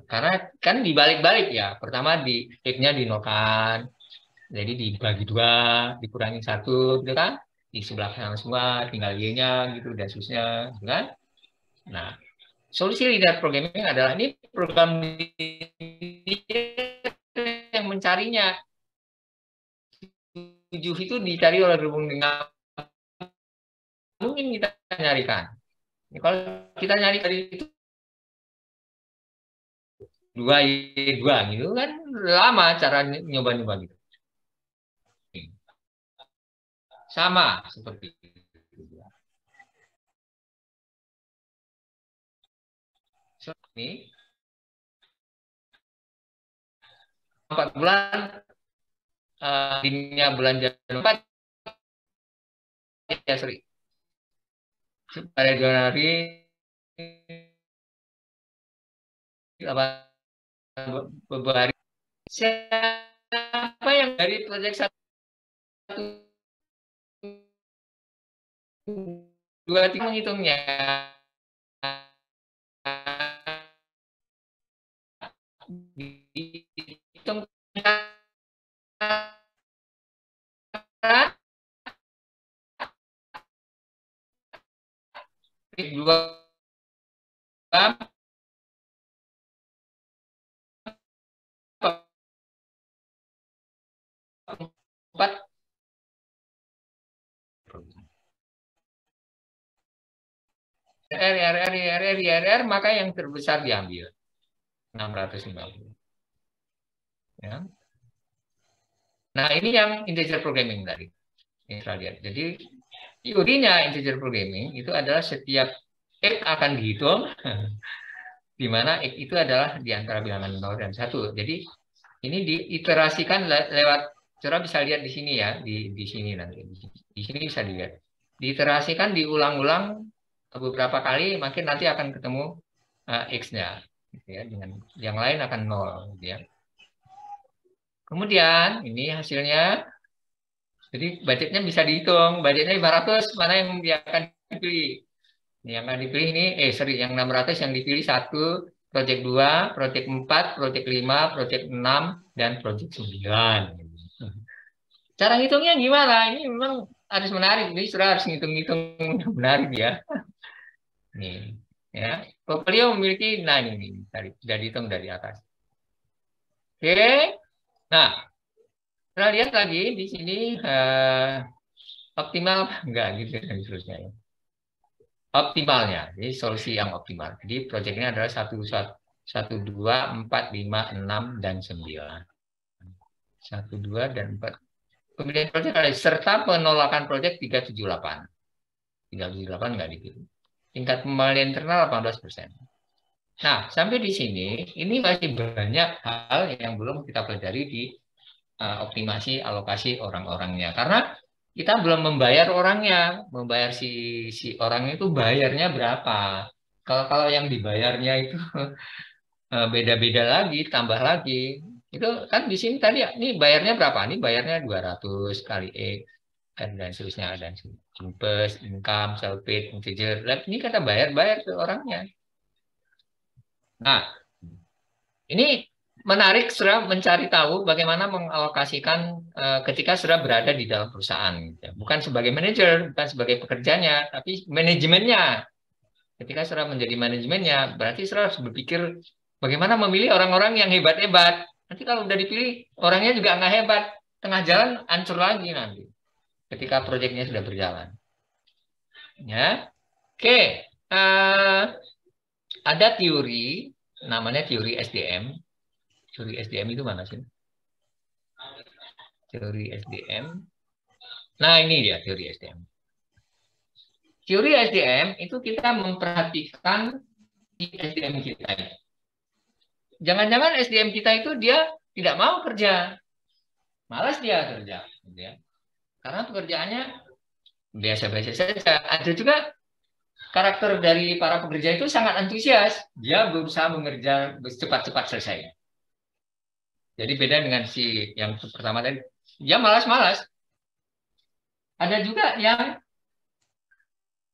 Karena kan dibalik-balik ya. Pertama di X-nya dinolkan, jadi dibagi dua, dikurangi satu, gitu kan? Di sebelah kanan semua tinggal Y-nya gitu dan seterusnya, gitu kan? Nah, solusi linear programming adalah ini program yang mencarinya. 7 itu dicari oleh hubung dengan mungkin kita nyarikan. Kalau kita nyari tadi itu 2Y2 gitu kan lama cara nyoba-nyoba gitu. Sama seperti itu. Ini 4 bulan dimnya bulan Januari ya sorry pada Januari beberapa hari siapa yang dari proyek 1 2 3 menghitungnya dihitung 2 4 RR maka yang terbesar diambil 650 ya. Nah ini yang integer programming tadi yang saya lihat. Jadi teorinya integer programming itu adalah setiap X akan dihitung di mana X itu adalah di antara bilangan 0 dan 1. Jadi ini diiterasikan lewat, saudara bisa lihat di sini ya, di sini nanti. Di sini bisa dilihat. Diiterasikan diulang-ulang beberapa kali, makin nanti akan ketemu X-nya. Gitu ya, dengan yang lain akan 0. Gitu ya. Kemudian ini hasilnya. Jadi budgetnya bisa dihitung. Budgetnya 500, mana yang akan dipilih. Yang akan dipilih ini, sorry, yang 600 yang dipilih 1, project 2, project 4, project 5, project 6, dan project 9. Cara ngitungnya gimana? Ini memang harus menarik. Jadi sudah harus ngitung-ngitung menarik ya. Nih, ya. Portfolio memiliki, nah ini tadi sudah dihitung dari atas. Oke. Nah, kita lihat lagi di sini optimal enggak gitu dan seterusnya ya. Optimalnya, jadi solusi yang optimal. Jadi proyek ini adalah 1, 2, 4, 5, 6, dan 9. 1, 2, dan 4. Pemilihan proyek ada serta penolakan proyek 378. 378 enggak dipilih. Tingkat pembalian internal 18%. Nah, sampai di sini, ini masih banyak hal yang belum kita pelajari di optimasi alokasi orang-orangnya. Karena kita belum membayar orangnya, membayar si orang itu bayarnya berapa. Kalau yang dibayarnya itu beda-beda lagi, tambah lagi. Itu kan di sini tadi, ini bayarnya berapa? Ini bayarnya 200 kali X, dan seterusnya. Dan simpes, income, self-paid, integer. Ini kata bayar ke orangnya. Nah, ini menarik sudah mencari tahu bagaimana mengalokasikan ketika sudah berada di dalam perusahaan. Gitu. Bukan sebagai manajer, bukan sebagai pekerjanya, tapi manajemennya. Ketika sudah menjadi manajemennya, berarti sudah harus berpikir bagaimana memilih orang-orang yang hebat-hebat. Nanti kalau udah dipilih, orangnya juga nggak hebat. Tengah jalan, hancur lagi nanti. Ketika proyeknya sudah berjalan. Ya, oke. Ada teori, namanya teori SDM. Teori SDM itu mana sih? Teori SDM. Nah, ini dia teori SDM. Teori SDM itu kita memperhatikan di SDM kita. Jangan-jangan SDM kita itu dia tidak mau kerja. Malas dia kerja. Gitu ya. Karena pekerjaannya biasa-biasa saja. Ada juga karakter dari para pekerja itu sangat antusias. Dia berusaha mengerja cepat-cepat selesai. Jadi beda dengan si yang pertama tadi. Dia malas-malas. Ada juga yang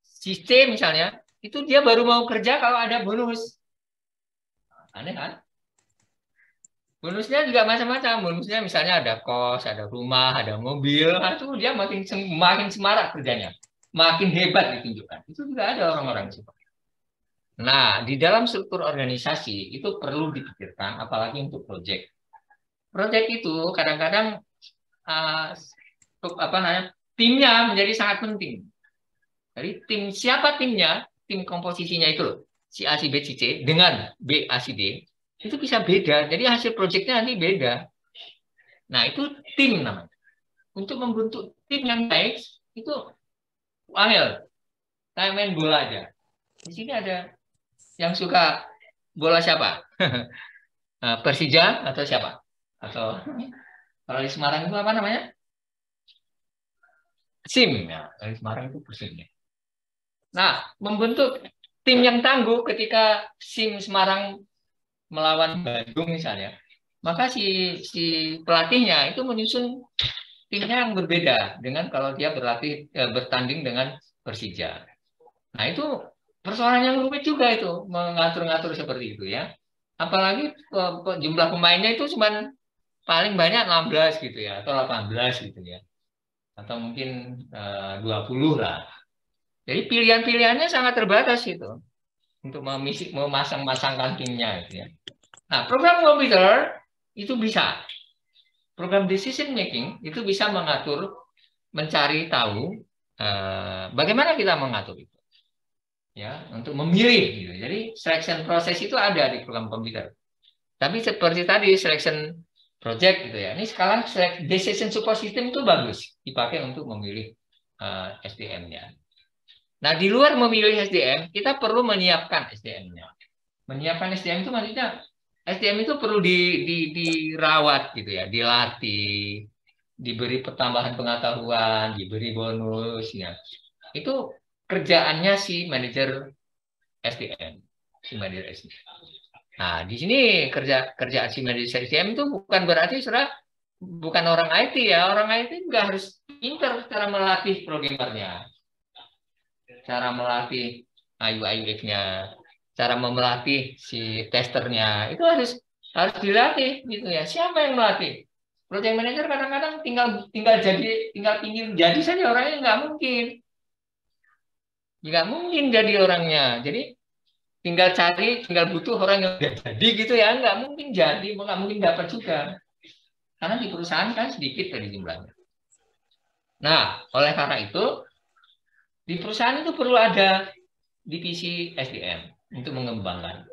sistem misalnya, itu dia baru mau kerja kalau ada bonus. Aneh kan? Bonusnya juga macam-macam. Bonusnya misalnya ada kos, ada rumah, ada mobil. Nah, itu dia makin semarak kerjanya. Makin hebat ditunjukkan. Itu juga ada orang-orang seperti itu. Nah, di dalam struktur organisasi itu perlu dipikirkan, apalagi untuk proyek. Proyek itu kadang-kadang uh, apa namanya, timnya menjadi sangat penting. Jadi siapa timnya, tim komposisinya itu loh, si A, si B, si C dengan B, A, si D itu bisa beda. Jadi hasil proyeknya nanti beda. Nah, itu tim namanya. Untuk membentuk tim yang baik itu angel. Kayak main bola aja. Di sini ada yang suka bola siapa? Persija atau siapa? Atau kalau di Semarang itu apa namanya? SIM ya. Kalau di Semarang itu Persija. Nah, membentuk tim yang tangguh ketika SIM Semarang melawan Bandung misalnya, maka si pelatihnya itu menyusun timnya yang berbeda dengan kalau dia bertanding dengan Persija. Nah, itu persoalan yang rumit juga itu mengatur-ngatur seperti itu ya. Apalagi jumlah pemainnya itu cuma paling banyak 16 gitu ya atau 18 gitu ya. Atau mungkin 20 lah. Jadi pilihan-pilihannya sangat terbatas itu untuk memasang-masangkan timnya gitu ya. Nah, program komputer itu bisa. Program decision making itu bisa mengatur, mencari tahu bagaimana kita mengatur itu. Ya, untuk memilih gitu. Jadi selection proses itu ada di program komputer. Tapi seperti tadi selection project gitu ya. Ini sekarang decision support system itu bagus dipakai untuk memilih SDM-nya. Nah, di luar memilih SDM, kita perlu menyiapkan SDM-nya. Menyiapkan SDM itu maksudnya SDM itu perlu dirawat gitu ya, dilatih, diberi pertambahan pengetahuan, diberi bonus ya. Itu kerjaannya si manajer SDM, si manajer SDM. Nah, di sini kerjaan si manajer SDM itu bukan berarti bukan orang IT ya. Orang IT juga harus pintar cara melatih programmernya, cara melatih UI UX-nya, cara memelatih si testernya. Itu harus harus dilatih gitu ya. Siapa yang melatih? Project manager kadang-kadang tinggal ingin jadi saja orangnya nggak mungkin jadi orangnya. Jadi tinggal butuh orang yang udah jadi gitu ya, nggak mungkin jadi, nggak mungkin dapat juga. Karena di perusahaan kan sedikit dari jumlahnya. Nah, oleh karena itu, di perusahaan itu perlu ada divisi SDM untuk mengembangkan.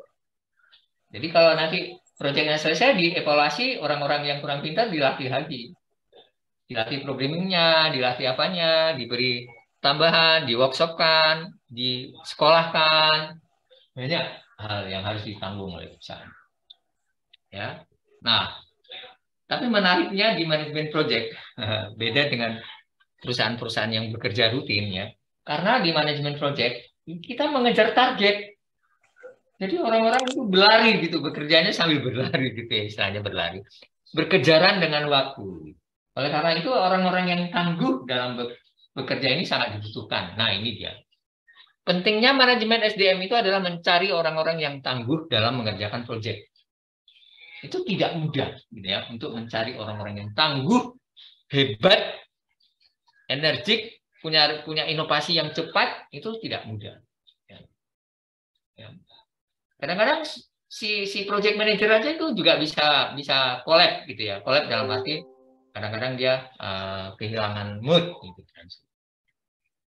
Jadi kalau nanti proyeknya selesai, dievaluasi orang-orang yang kurang pintar dilatih lagi. Dilatih programmingnya, dilatih apanya, diberi tambahan, di workshopkan, disekolahkan. Banyak hal yang harus ditanggung oleh perusahaan. Ya. Nah, tapi menariknya di manajemen project beda dengan perusahaan-perusahaan yang bekerja rutin ya. Karena di manajemen project kita mengejar target. Jadi orang-orang itu berlari gitu, bekerjanya sambil berlari gitu ya, istilahnya berlari. Berkejaran dengan waktu. Oleh karena itu orang-orang yang tangguh dalam bekerja ini sangat dibutuhkan. Nah, ini dia. Pentingnya manajemen SDM itu adalah mencari orang-orang yang tangguh dalam mengerjakan proyek. Itu tidak mudah gitu ya, untuk mencari orang-orang yang tangguh, hebat, energik, punya inovasi yang cepat, itu tidak mudah. Ya. Ya. Kadang-kadang si project manager aja itu juga bisa collab gitu ya. Collab dalam arti kadang-kadang dia kehilangan mood gitu kan.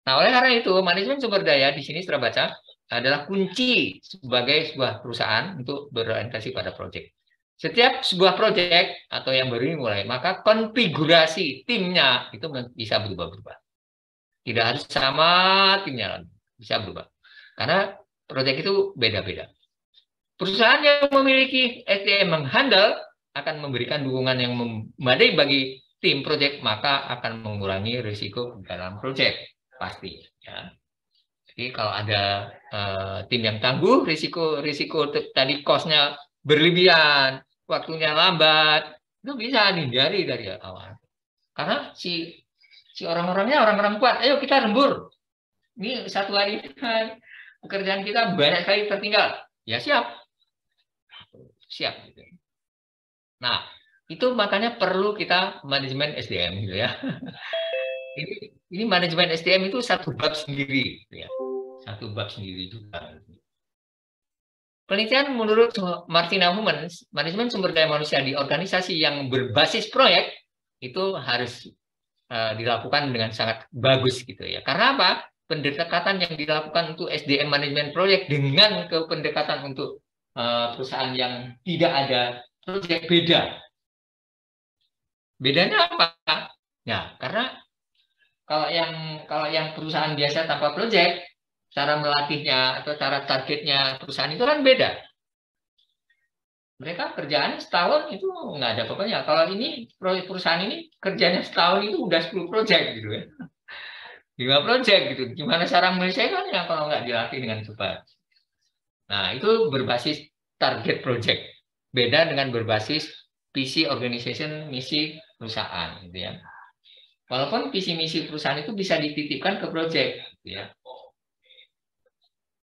Nah, oleh karena itu manajemen sumber daya di sini sudah baca adalah kunci sebagai sebuah perusahaan untuk berorientasi pada project. Setiap sebuah project atau yang baru mulai, maka konfigurasi timnya itu bisa berubah-ubah. Tidak harus sama timnya lagi, bisa berubah. Karena project itu beda-beda. Perusahaan yang memiliki SDM menghandle akan memberikan dukungan yang memadai bagi tim proyek, maka akan mengurangi risiko dalam proyek pasti. Ya. Jadi kalau ada tim yang tangguh, risiko tadi cost-nya berlebihan, waktunya lambat, itu bisa dihindari dari awal. Karena si orang-orangnya orang-orang kuat. Ayo kita lembur. Ini satu hari pekerjaan kita banyak sekali tertinggal. Ya siap. Siap. Nah, itu makanya perlu kita manajemen SDM gitu ya. Ini manajemen SDM itu satu bab sendiri, gitu ya. Satu bab sendiri juga. Penelitian menurut Martina Humans, manajemen sumber daya manusia di organisasi yang berbasis proyek itu harus dilakukan dengan sangat bagus gitu ya. Karena apa? Pendekatan yang dilakukan untuk SDM manajemen proyek dengan pendekatan untuk perusahaan yang tidak ada proyek beda. Bedanya apa? Ya, karena kalau yang perusahaan biasa tanpa proyek, cara melatihnya atau cara targetnya perusahaan itu kan beda. Mereka kerjaan setahun itu nggak ada pokoknya. Kalau ini perusahaan ini kerjanya setahun itu udah 10 proyek gitu ya. 5 proyek gitu. Gimana cara menyelesaikannya kalau nggak dilatih dengan cepat? Nah, itu berbasis target project. Beda dengan berbasis visi organization, misi perusahaan gitu ya. Walaupun visi misi perusahaan itu bisa dititipkan ke project gitu ya.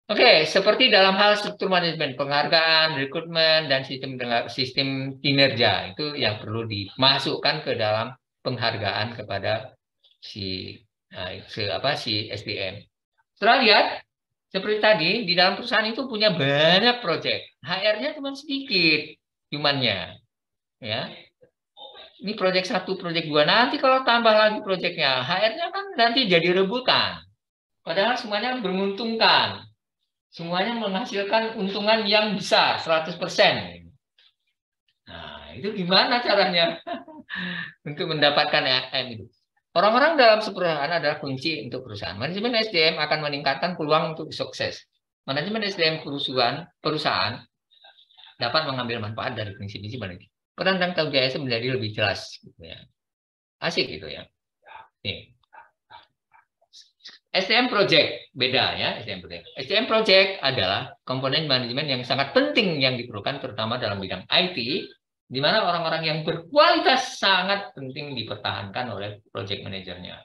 Oke, seperti dalam hal struktur manajemen, penghargaan, rekrutmen, dan sistem kinerja itu yang perlu dimasukkan ke dalam penghargaan kepada si SDM. Setelah lihat, seperti tadi di dalam perusahaan itu punya banyak proyek, HR-nya cuma sedikit, humannya, ya. Ini proyek 1, proyek 2, nanti kalau tambah lagi proyeknya, HR-nya kan nanti jadi rebutan. Padahal semuanya menguntungkan. Semuanya menghasilkan untungan yang besar, 100%. Nah, itu gimana caranya untuk mendapatkan EM itu? Orang-orang dalam perusahaan adalah kunci untuk perusahaan. Manajemen SDM akan meningkatkan peluang untuk sukses. Manajemen SDM perusahaan dapat mengambil manfaat dari prinsip-prinsip manajemen. Peran dan tanggung jawab menjadi lebih jelas. Gitu ya. Asik gitu ya. Nih. SDM Project beda ya, SDM Project. SDM Project adalah komponen manajemen yang sangat penting yang diperlukan terutama dalam bidang IT, di mana orang-orang yang berkualitas sangat penting dipertahankan oleh project manajernya.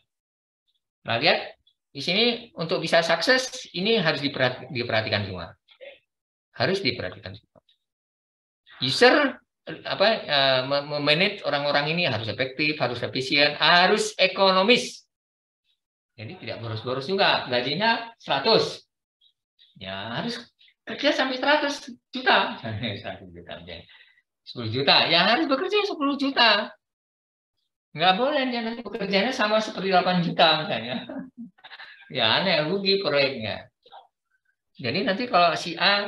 Nah, lihat di sini untuk bisa sukses ini harus diperhatikan semua. Harus diperhatikan semua. User memanage orang-orang ini harus efektif, harus efisien, harus ekonomis. Jadi tidak boros-boros juga. Gajinya 100. Ya harus kerja sampai 100 juta. 100 juta. 10 juta. Ya harus bekerja 10 juta. Nggak boleh dia nanti bekerjanya sama seperti 8 juta misalnya. Ya aneh, rugi proyeknya. Jadi nanti kalau si A,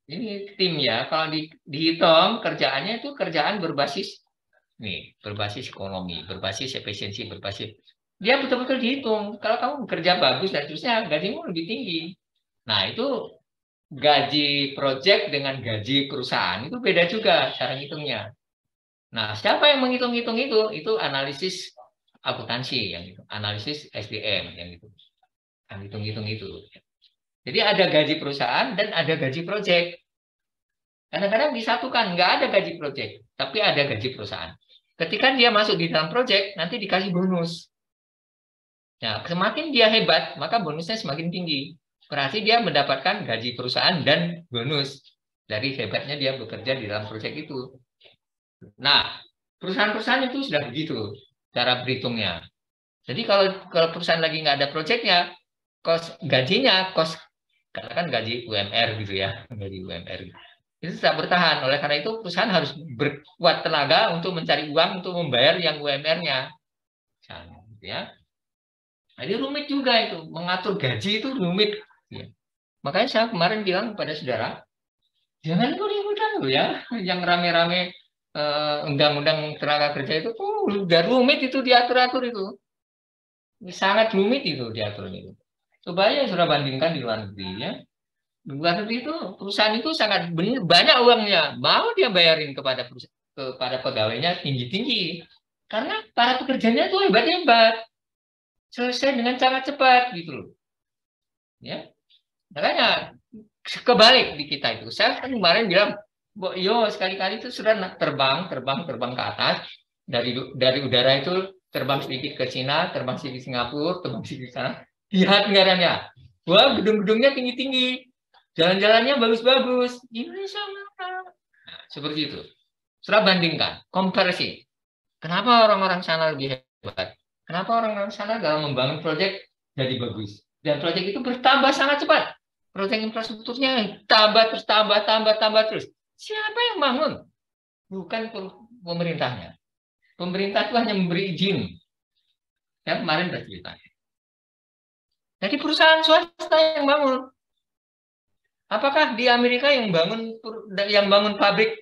ini tim ya, kalau dihitung kerjaannya itu kerjaan berbasis ekonomi, berbasis efisiensi, berbasis dia betul-betul dihitung. Kalau kamu bekerja bagus dan terusnya gajimu lebih tinggi. Nah, itu gaji project dengan gaji perusahaan itu beda juga cara ngitungnya. Nah, siapa yang menghitung-hitung itu? Itu analisis akuntansi yang itu, analisis SDM yang itu. Yang hitung-hitung itu. Jadi ada gaji perusahaan dan ada gaji project. Kadang-kadang disatukan, nggak ada gaji project, tapi ada gaji perusahaan. Ketika dia masuk di dalam project, nanti dikasih bonus. Nah, semakin dia hebat, maka bonusnya semakin tinggi. Berarti dia mendapatkan gaji perusahaan dan bonus dari hebatnya dia bekerja di dalam proyek itu. Nah, perusahaan-perusahaan itu sudah begitu cara berhitungnya. Jadi kalau perusahaan lagi nggak ada proyeknya, gajinya, katakan gaji UMR gitu ya, gaji UMR itu tidak bertahan. Oleh karena itu perusahaan harus berkuat tenaga untuk mencari uang untuk membayar yang UMR-nya. Gitu ya. Jadi rumit juga itu, mengatur gaji itu rumit. Ya. Makanya saya kemarin bilang kepada saudara, jangan ribut-ributan ya, yang rame-rame undang-undang tenaga kerja itu, udah rumit itu diatur-atur itu, sangat rumit itu diatur itu. Coba ya sudah bandingkan di luar negeri ya, di luar negeri itu perusahaan itu sangat banyak uangnya, mau dia bayarin kepada pegawainya tinggi-tinggi, karena para pekerjanya itu hebat-hebat. Selesai dengan sangat cepat gitu loh. Ya. Makanya kebalik di kita itu. Saya kan kemarin bilang, yo sekali-kali itu sudah terbang ke atas dari udara itu terbang sedikit ke Cina, terbang sedikit ke Singapura, terbang sedikit ke sana. Lihat negaranya. Wah, gedung-gedungnya tinggi-tinggi. Jalan-jalannya bagus-bagus. Indonesia mana? Nah, seperti itu. Sudah bandingkan, komparasi. Kenapa orang-orang sana lebih hebat? Kenapa orang-orang sana dalam membangun proyek jadi bagus? Dan proyek itu bertambah sangat cepat. Proyek infrastrukturnya tambah terus, tambah terus. Siapa yang bangun? Bukan pemerintahnya. Pemerintah itu hanya memberi izin. Ya, kemarin sudah cerita. Jadi perusahaan swasta yang bangun. Apakah di Amerika yang bangun pabrik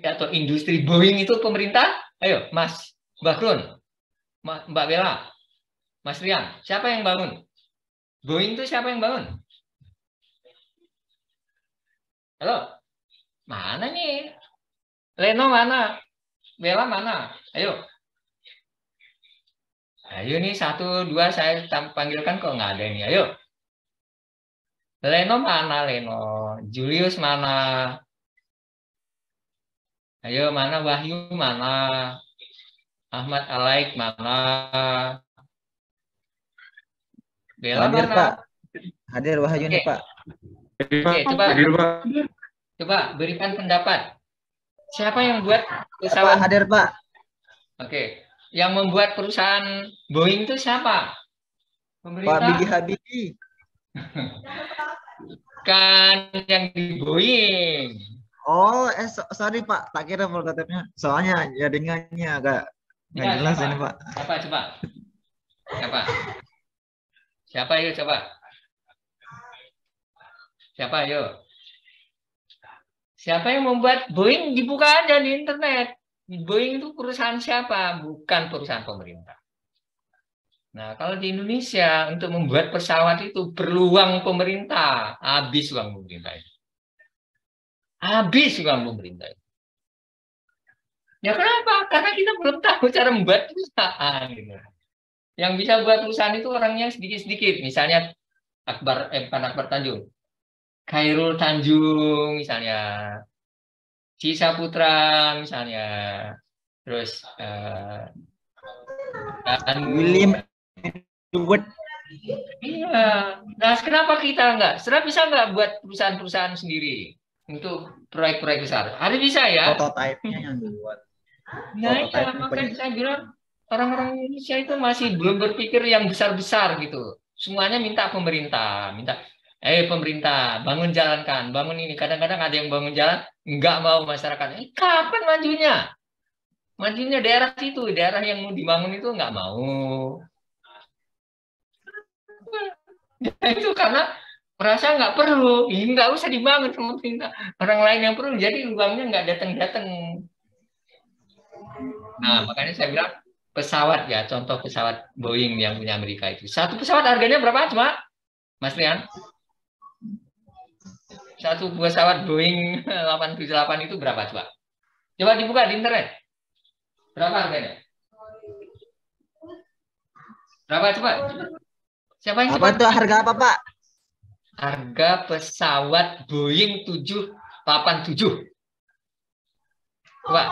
atau industri Boeing itu pemerintah? Ayo, Mas Bakrun, Mbak Bella, Mas Rian, siapa yang bangun? Boeing itu siapa yang bangun? Halo, mana nih? Leno mana? Bella mana? Ayo. Ayo nih, 1, 2, saya panggilkan kok nggak ada ini. Ayo. Leno mana, Leno? Julius mana? Ayo, mana Wahyu mana? Ahmad Alaik mana? Bella Hadir, mana? Pak. Hadir Wahyu nih, Oke. Pak. Oke, coba berikan pendapat. Siapa yang buat Pak, pesawat? hadir, Pak. Oke. Yang membuat perusahaan Boeing itu siapa? Pak Pemerintah? Bigi Habibie. Kan yang di Boeing. Oh, sorry Pak, tak kira prototipe. Soalnya jaringannya agak nggak Ya, jelas siapa? ini Pak. Siapa coba? Siapa? Siapa yuk coba? Siapa yuk? Siapa yang membuat Boeing? Dibuka aja di internet. Boeing itu perusahaan siapa? Bukan perusahaan pemerintah. Nah, kalau di Indonesia untuk membuat pesawat itu perlu uang pemerintah. Habis uang pemerintah itu. Habis uang pemerintah itu. Ya kenapa? Karena kita belum tahu cara membuat perusahaan. Gitu. Yang bisa buat perusahaan itu orangnya sedikit-sedikit. Misalnya bukan Akbar Tanjung. Khairul Tanjung misalnya. Cisa Putra misalnya. Terus William Edward. Iya. Nah, kenapa kita enggak? Sebenarnya bisa enggak buat perusahaan-perusahaan sendiri untuk proyek-proyek besar? Ada bisa ya. Prototipe-nya yang dibuat. Nah, iya, makanya saya bilang orang-orang Indonesia itu masih belum berpikir yang besar-besar gitu. Semuanya minta pemerintah, pemerintah bangun jalankan, bangun ini. Kadang-kadang ada yang bangun jalan enggak mau masyarakat. Kapan majunya? Majunya daerah situ, daerah yang mau dibangun itu enggak mau. Ya, itu karena merasa nggak perlu, ini nggak usah dibangun sama pemerintah. Orang lain yang perlu, jadi uangnya nggak datang-datang. Nah, makanya saya bilang pesawat ya, contoh pesawat Boeing yang punya Amerika itu. Satu pesawat harganya berapa cuma, Mas Rian? Satu pesawat Boeing 878 itu berapa coba? Coba dibuka di internet. Berapa harganya? Berapa coba? Siapa yang Apa cepat? itu harga apa Pak? Harga pesawat Boeing 787. Coba.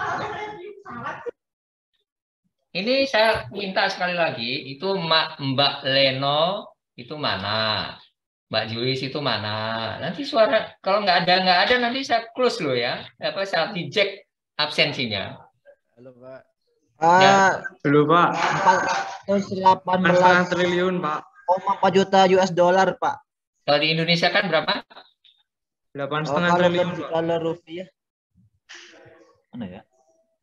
Ini saya minta sekali lagi, itu Mbak Leno itu mana? Mbak Julis itu mana? Nanti suara kalau nggak ada nanti saya close loh ya. Saya reject absensinya. Halo Pak. Ya. Halo Pak. 418 triliun Pak. 4 juta US dollar Pak. Kalau di Indonesia kan berapa? 8,5 triliun. Kalau rupiah mana ya?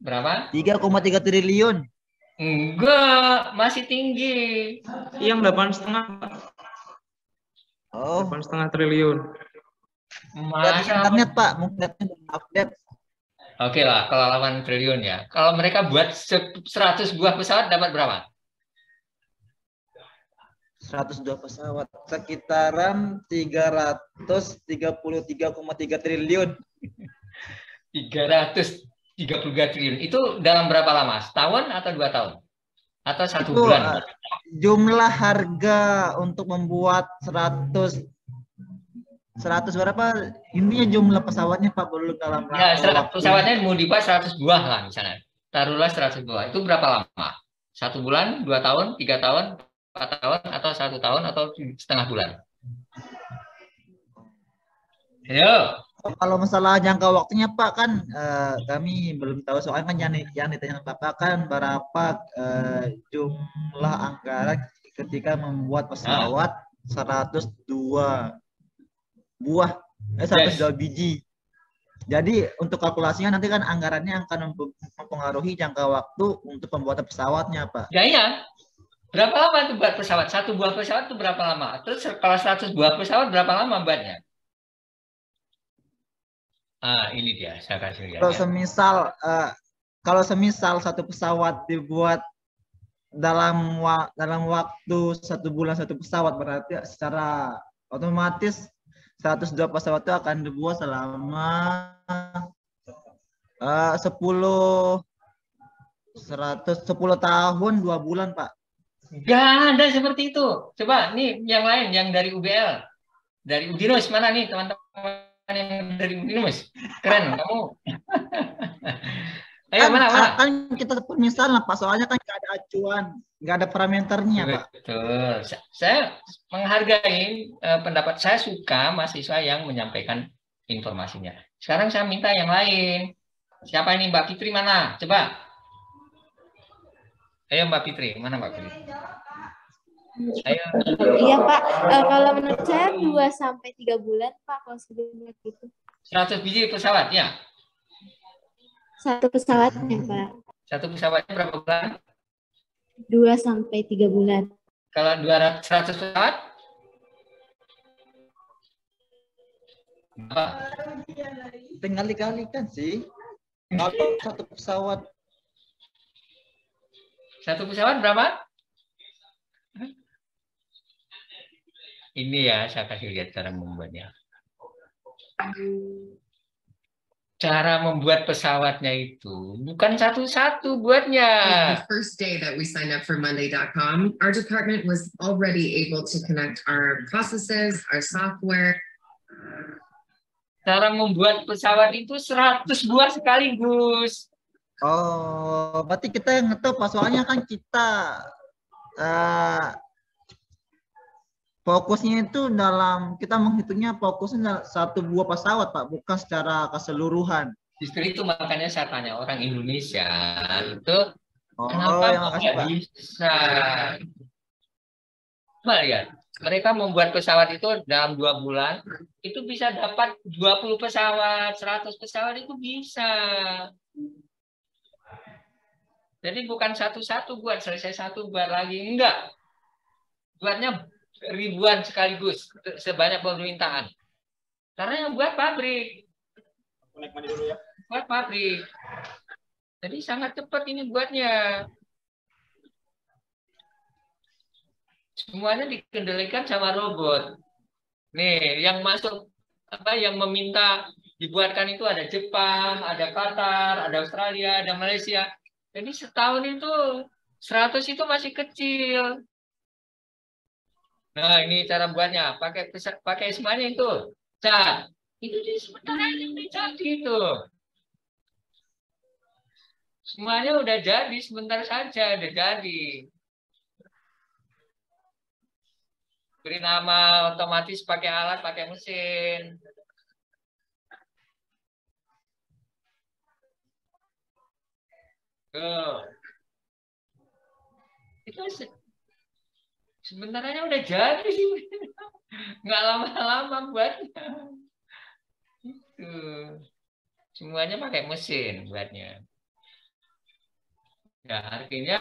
Berapa? 3,3 triliun. Enggak, masih tinggi. Yang 8,5 Pak. Oh. 8,5 triliun. Lihat internet Pak, mungkin belum update. Oke lah, kalau 8 triliun ya. Kalau mereka buat 100 buah pesawat dapat berapa? 102 pesawat sekitaran 333,3 triliun. 333 triliun. Itu dalam berapa lama? Setahun atau 2 tahun? Atau 1 Itu, bulan? Jumlah harga untuk membuat 100 berapa? Intinya jumlah pesawatnya Pak belum dalam ya, pesawatnya mau dibuat 100 buah lah misalnya. Taruhlah 100 buah. Itu berapa lama? 1 bulan, 2 tahun, 3 tahun, 4 tahun, atau 1 tahun, atau setengah bulan? Ayo. kalau masalah jangka waktunya Pak kan kami belum tahu soalnya kan yang ditanya Bapak kan berapa jumlah anggaran ketika membuat pesawat 102 buah 102 biji. Jadi untuk kalkulasinya nanti kan anggarannya akan mempengaruhi jangka waktu untuk pembuatan pesawatnya Pak. Ya iya. Berapa lama itu buat pesawat? Satu buah pesawat itu berapa lama? Terus kalau 100 buah pesawat berapa lama buatnya? Ah, ini dia, saya kasih lihat Kalau ya. kalau semisal satu pesawat dibuat dalam waktu 1 bulan satu pesawat, berarti secara otomatis 102 pesawat itu akan dibuat selama 10 tahun 2 bulan Pak. Ya, ada seperti itu. Coba nih yang lain, yang dari UBL, dari Udinus mana nih teman-teman yang dari Udinus? Keren kamu. Ayo mana? Kan kita misal lah Pak, soalnya kan nggak ada acuan, nggak ada parameternya Pak. Betul. Saya menghargai pendapat, saya suka mahasiswa yang menyampaikan informasinya. Sekarang saya minta yang lain. Siapa ini Mbak Fitri mana? Coba. Ayo Mbak Fitri, mana Mbak Fitri? Ayo. Iya Pak, kalau menurut saya 2-3 bulan Pak kalau sebelumnya gitu. 100 biji pesawat ya? Satu pesawatnya Pak. Satu pesawatnya berapa bulan? 2-3 bulan. Kalau 100 pesawat? Apa? Tinggal dikalikan sih. Kalau satu pesawat. Satu pesawat berapa? Ini ya, saya kasih lihat cara membuatnya. Cara membuat pesawatnya itu bukan satu-satu buatnya. The first day that we signed up for Monday.com, our department was already able to connect our processes, our software. Cara membuat pesawat itu 100 buah sekaligus. Oh, berarti kita yang ngetop Pak, soalnya kan kita fokusnya itu kita menghitungnya fokusnya satu buah pesawat Pak, bukan secara keseluruhan. Justru itu makanya saya tanya orang Indonesia itu Oh, yang makasih Pak. bisa. Coba lihat, mereka membuat pesawat itu dalam 2 bulan, itu bisa dapat 20 pesawat, 100 pesawat itu bisa. Jadi bukan satu-satu buat, selesai satu buat lagi, enggak. Buatnya ribuan sekaligus, sebanyak permintaan. Karena yang buat pabrik. Buat pabrik. Jadi sangat cepat ini buatnya. Semuanya dikendalikan sama robot. Nih, yang masuk yang meminta dibuatkan itu ada Jepang, ada Qatar, ada Australia, ada Malaysia. Jadi setahun itu 100 itu masih kecil. Nah, ini cara buatnya. Pakai semuanya itu. Cat. Itu di sebentar aja jadi itu. Semuanya udah jadi, sebentar saja udah jadi. Beri nama otomatis pakai alat, pakai mesin. Tuh. Itu sebenarnya udah jadi sih. Nggak lama-lama buatnya. Itu. Semuanya pakai mesin buatnya. Ya, artinya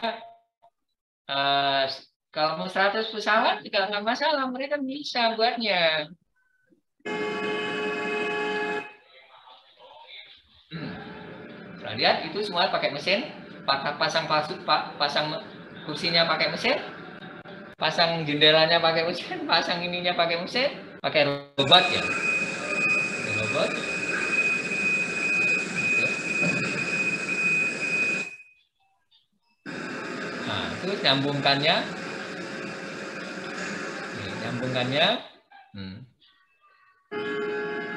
kalau mau 100 pesawat juga nggak masalah, mereka bisa buatnya. Lihat itu semua pakai mesin, pasang kursinya pakai mesin, pasang jendelanya pakai mesin, pasang ininya pakai mesin, pakai robot ya. Robot. Nah, itu nyambungkannya. Nyambungkannya.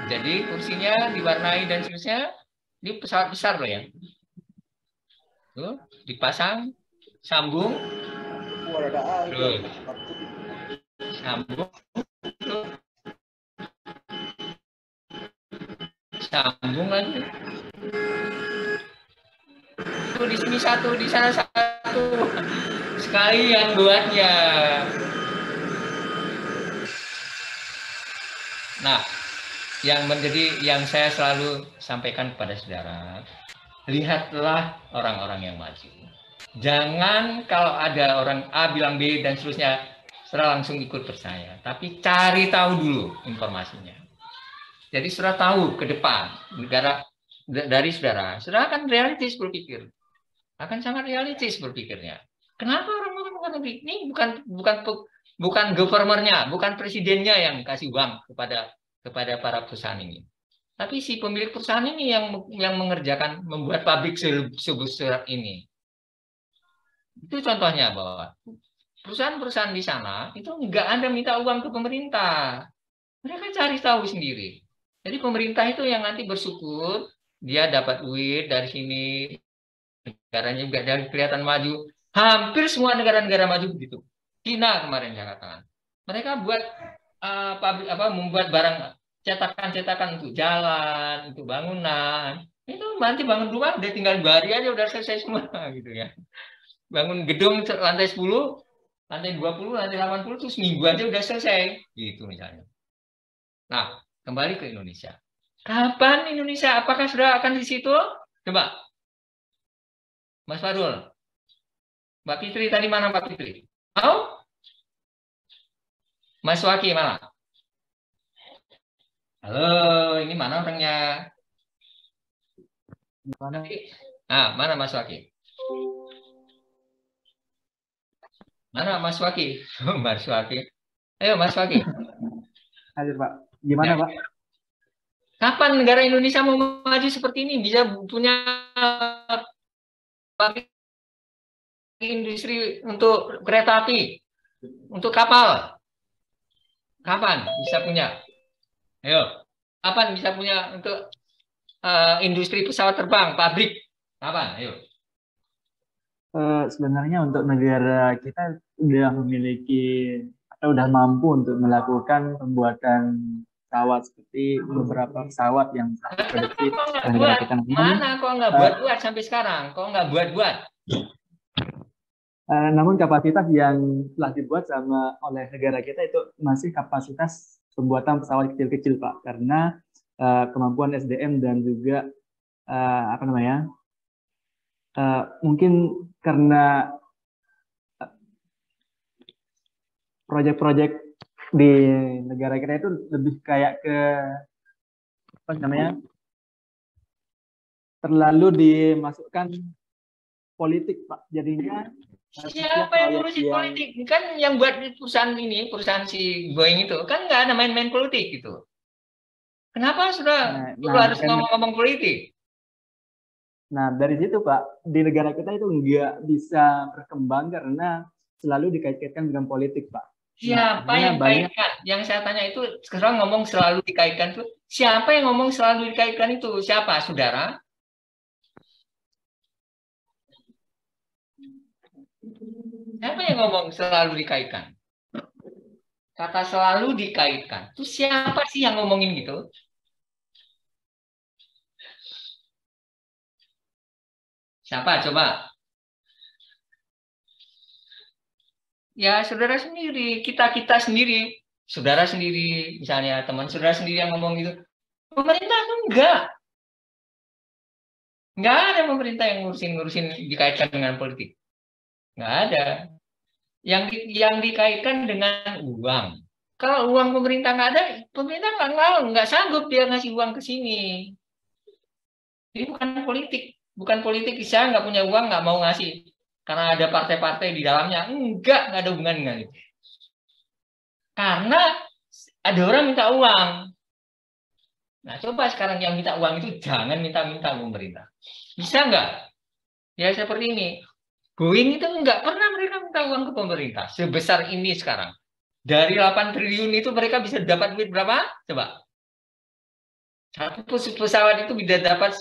Jadi kursinya diwarnai dan seterusnya. Ini pesawat besar loh ya. Tuh, dipasang, sambung. Tuh. Sambung. Tuh. disambung lagi. Itu di sini satu, di sana satu. Sekalian buatnya. Nah, yang saya selalu sampaikan kepada saudara, lihatlah orang-orang yang maju. Jangan kalau ada orang A bilang B dan seterusnya, saudara langsung ikut percaya. Tapi cari tahu dulu informasinya. Jadi saudara tahu ke depan negara dari saudara. Saudara akan realistis berpikir. Akan sangat realistis berpikirnya. Kenapa orang-orang luar negeri ini bukan governor-nya, bukan presidennya yang kasih uang kepada para perusahaan ini. Tapi si pemilik perusahaan ini yang mengerjakan, membuat pabrik sebesar ini. Itu contohnya bahwa perusahaan-perusahaan di sana itu nggak ada minta uang ke pemerintah. Mereka cari tahu sendiri. Jadi pemerintah itu yang nanti bersyukur, dia dapat duit dari sini, negaranya juga dari kelihatan maju. Hampir semua negara-negara maju begitu. Cina kemarin saya katakan. Mereka buat membuat barang cetakan-cetakan untuk jalan, untuk bangunan. Itu nanti bangun rumah udah tinggal 2 hari aja udah selesai semua gitu ya. Bangun gedung lantai 10, lantai 20, lantai 80 itu seminggu aja udah selesai gitu misalnya. Nah, kembali ke Indonesia. Kapan Indonesia? Apakah sudah akan di situ? Coba. Mas Farul. Mbak Fitri tadi mana Mbak Fitri? Tahu? Mas Waki mana? Halo, ini mana orangnya? Mana? Mana Mas Waki? Mana Mas Waki? Mas Waki. Ayo Mas Waki. Hadir Pak. Gimana Pak? Kapan negara Indonesia mau maju seperti ini? Bisa punya pabrik industri untuk kereta api, untuk kapal. Kapan bisa punya? Ayo. Kapan bisa punya untuk industri pesawat terbang, pabrik? Kapan? Ayo. Sebenarnya untuk negara kita sudah memiliki atau sudah mampu untuk melakukan pembuatan pesawat seperti beberapa pesawat yang produksi negara kita. Mana kok nggak buat sampai sekarang? Kok nggak buat? Namun kapasitas yang telah dibuat oleh negara kita itu masih kapasitas pembuatan pesawat kecil-kecil Pak, karena kemampuan SDM dan juga mungkin karena proyek-proyek di negara kita itu lebih kayak ke terlalu dimasukkan politik Pak, jadinya siapa yang ngurusin politik? Kan yang buat perusahaan ini, perusahaan si Boeing itu, kan nggak ada main-main politik gitu. Kenapa sudah harus ngomong politik? Nah, dari situ Pak, di negara kita itu nggak bisa berkembang karena selalu dikait-kaitkan dengan politik Pak. Siapa yang kaitkan? Yang saya tanya itu, sekarang ngomong selalu dikaitkan itu, siapa yang ngomong selalu dikaitkan itu? Siapa, saudara? Siapa yang ngomong selalu dikaitkan? Kata selalu dikaitkan. Itu siapa sih yang ngomongin gitu? Siapa? Coba. Ya, saudara sendiri. Kita sendiri. Saudara sendiri. Misalnya teman saudara sendiri yang ngomong gitu. Pemerintah itu enggak. Enggak ada pemerintah yang ngurusin dikaitkan dengan politik. Nggak ada. Yang dikaitkan dengan uang. Kalau uang pemerintah nggak ada, pemerintah nggak sanggup dia ngasih uang ke sini. Jadi bukan politik. Saya nggak punya uang, nggak mau ngasih karena ada partai-partai di dalamnya. Nggak ada hubungan dengan itu. Karena ada orang minta uang. Nah, coba sekarang yang minta uang itu jangan minta-minta pemerintah. Bisa nggak? Ya seperti ini. Boeing itu nggak pernah mereka minta uang ke pemerintah sebesar ini sekarang. Dari 8 triliun itu mereka bisa dapat duit berapa? Coba. Satu pesawat itu bisa dapat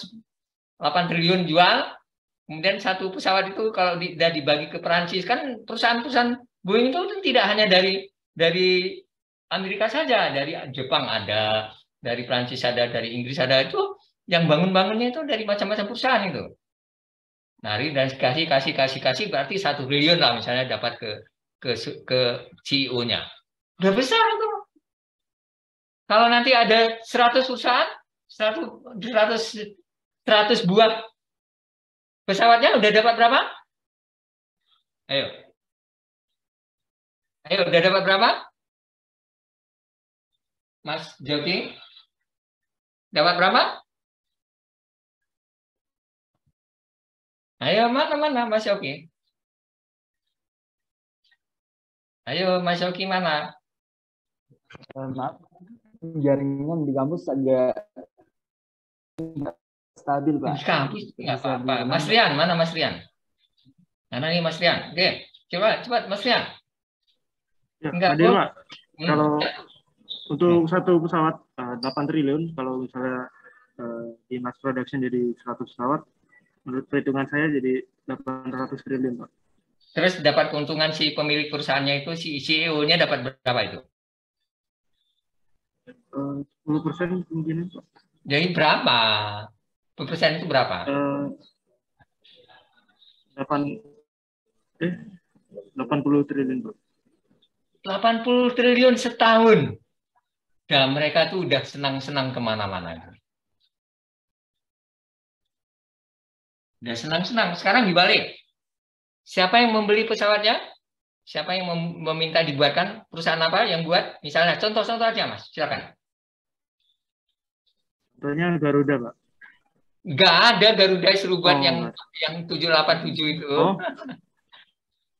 8 triliun jual. Kemudian satu pesawat itu kalau sudah dibagi ke Perancis, kan perusahaan-perusahaan Boeing itu tidak hanya dari Amerika saja, dari Jepang ada, dari Perancis ada, dari Inggris ada. Itu yang bangun-bangunnya itu dari macam-macam perusahaan itu. Nari dan kasih berarti 1 triliun lah misalnya dapat ke CEO-nya. Udah besar itu. Kalau nanti ada 100 perusahaan, 100 buah pesawatnya udah dapat berapa? Ayo. Ayo, udah dapat berapa? Mas Joki? Dapat berapa? Ayo, mana Mas Yoki? Ayo, Mas Yoki mana? Maaf, jaringan di kampus agak stabil, Pak. Di kampus nggak Bisa apa-apa. diulang, Mas Rian, mana Mas Rian? Mana nih Mas Rian? Oke, cepat Mas Rian. Ya, Enggak, adil, Pak. Hmm. Kalau untuk satu pesawat 8 triliun, kalau misalnya di mass production jadi 100 pesawat, menurut perhitungan saya jadi 800 triliun, Pak. Terus dapat keuntungan si pemilik perusahaannya itu, si CEO-nya dapat berapa itu? 10% kemungkinan, Pak. Jadi berapa? Persen itu berapa? 80 triliun, Pak. 80 triliun setahun. Dan mereka tuh udah senang-senang kemana-mana. Udah senang-senang. Sekarang dibalik. Siapa yang membeli pesawatnya? Siapa yang meminta dibuatkan? Perusahaan apa yang buat? Misalnya, contoh-contoh aja, Mas. Silakan. Contohnya Garuda, Pak. Nggak ada Garuda suruh buat Oh, yang 787 itu. Oh.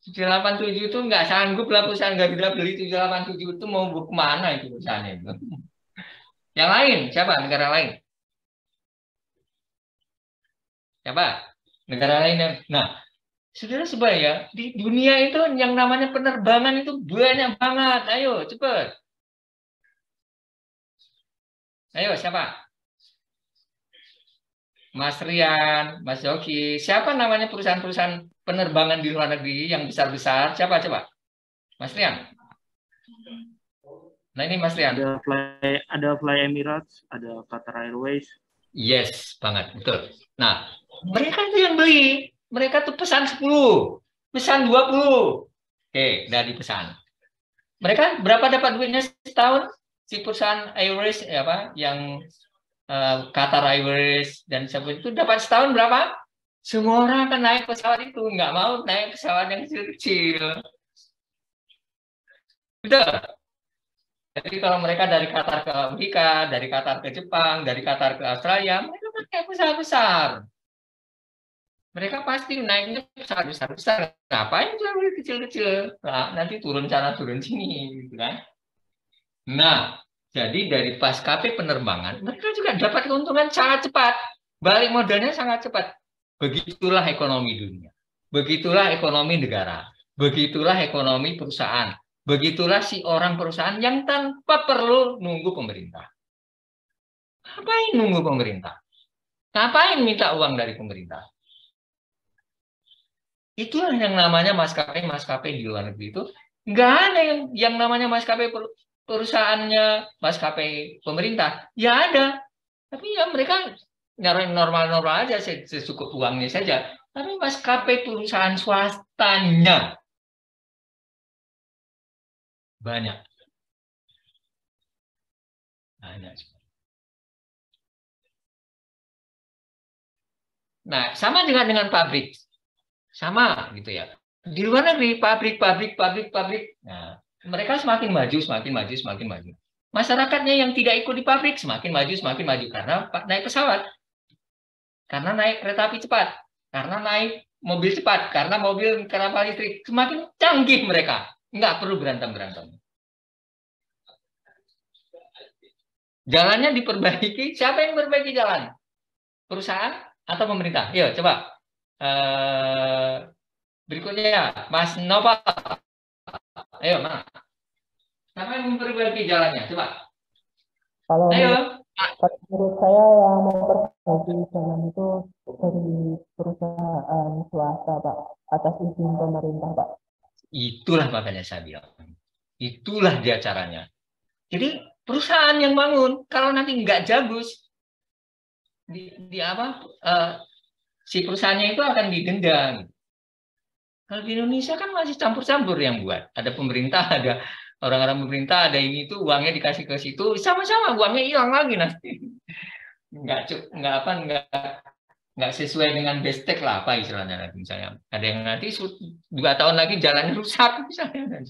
787 itu nggak sanggup lah perusahaan Garuda beli 787 itu mau kemana itu perusahaannya itu. Yang lain, siapa? Negara lain. Siapa? Negara lain. Nah, saudara sebaya, di dunia itu yang namanya penerbangan itu banyak banget. Ayo, cepet. Ayo, siapa? Mas Rian, Mas Yogi. Siapa namanya perusahaan-perusahaan penerbangan di luar negeri yang besar-besar? Siapa coba? Mas Rian. Nah ini Mas Rian. Ada Fly Emirates, ada Qatar Airways. Yes, banget, betul. Nah, mereka itu yang beli. Mereka tuh pesan 10, pesan 20. Oke, dari pesan. Mereka berapa dapat duitnya setahun? Si perusahaan Airways apa yang Qatar Airways dan sebagainya itu dapat setahun berapa? Semua orang akan naik pesawat itu, nggak mau naik pesawat yang kecil-kecil. Betul. Jadi kalau mereka dari Qatar ke Amerika, dari Qatar ke Jepang, dari Qatar ke Australia, mereka pakai pesawat besar. Mereka pasti naiknya pesawat besar-besar. Ngapain pesawat kecil-kecil? Nah, nanti turun sana, turun sini, gitu kan? Nah, jadi dari maskapai penerbangan, mereka juga dapat keuntungan sangat cepat. Balik modalnya sangat cepat. Begitulah ekonomi dunia. Begitulah ekonomi negara. Begitulah ekonomi perusahaan. Begitulah si orang perusahaan yang tanpa perlu nunggu pemerintah. Ngapain nunggu pemerintah? Ngapain minta uang dari pemerintah? Itulah yang namanya maskapai di luar negeri itu. Nggak ada yang namanya maskapai perusahaannya maskapai pemerintah. Ya ada. Tapi ya mereka normal-normal aja, secukup uangnya saja. Tapi maskapai perusahaan swastanya banyak. Nah, sama dengan pabrik. Sama gitu ya. Di luar negeri pabrik. Nah, mereka semakin maju. Masyarakatnya yang tidak ikut di pabrik semakin maju karena naik pesawat. Karena naik kereta api cepat, karena naik mobil cepat, karena mobil kapal listrik. Semakin canggih mereka. Nggak perlu berantem. Jalannya diperbaiki. Siapa yang memperbaiki jalan? Perusahaan atau pemerintah? Yuk, coba. Berikutnya, Mas Nopal. Ayo, mana? Siapa yang memperbaiki jalannya? Coba. Ayo. Menurut saya yang memperbaiki jalan itu dari perusahaan swasta, Pak, atas izin pemerintah, Pak. Itulah makanya saya bilang. Itulah dia caranya. Jadi perusahaan yang bangun, kalau nanti nggak bagus, di apa si perusahaannya itu akan didenda. Kalau di Indonesia kan masih campur-campur yang buat. Ada pemerintah, ada orang-orang pemerintah, ada ini tuh uangnya dikasih ke situ, sama-sama uangnya hilang lagi nanti. Nggak sesuai dengan bestek lah apa istilahnya nanti misalnya. Ada yang nanti 2 tahun lagi jalannya rusak misalnya.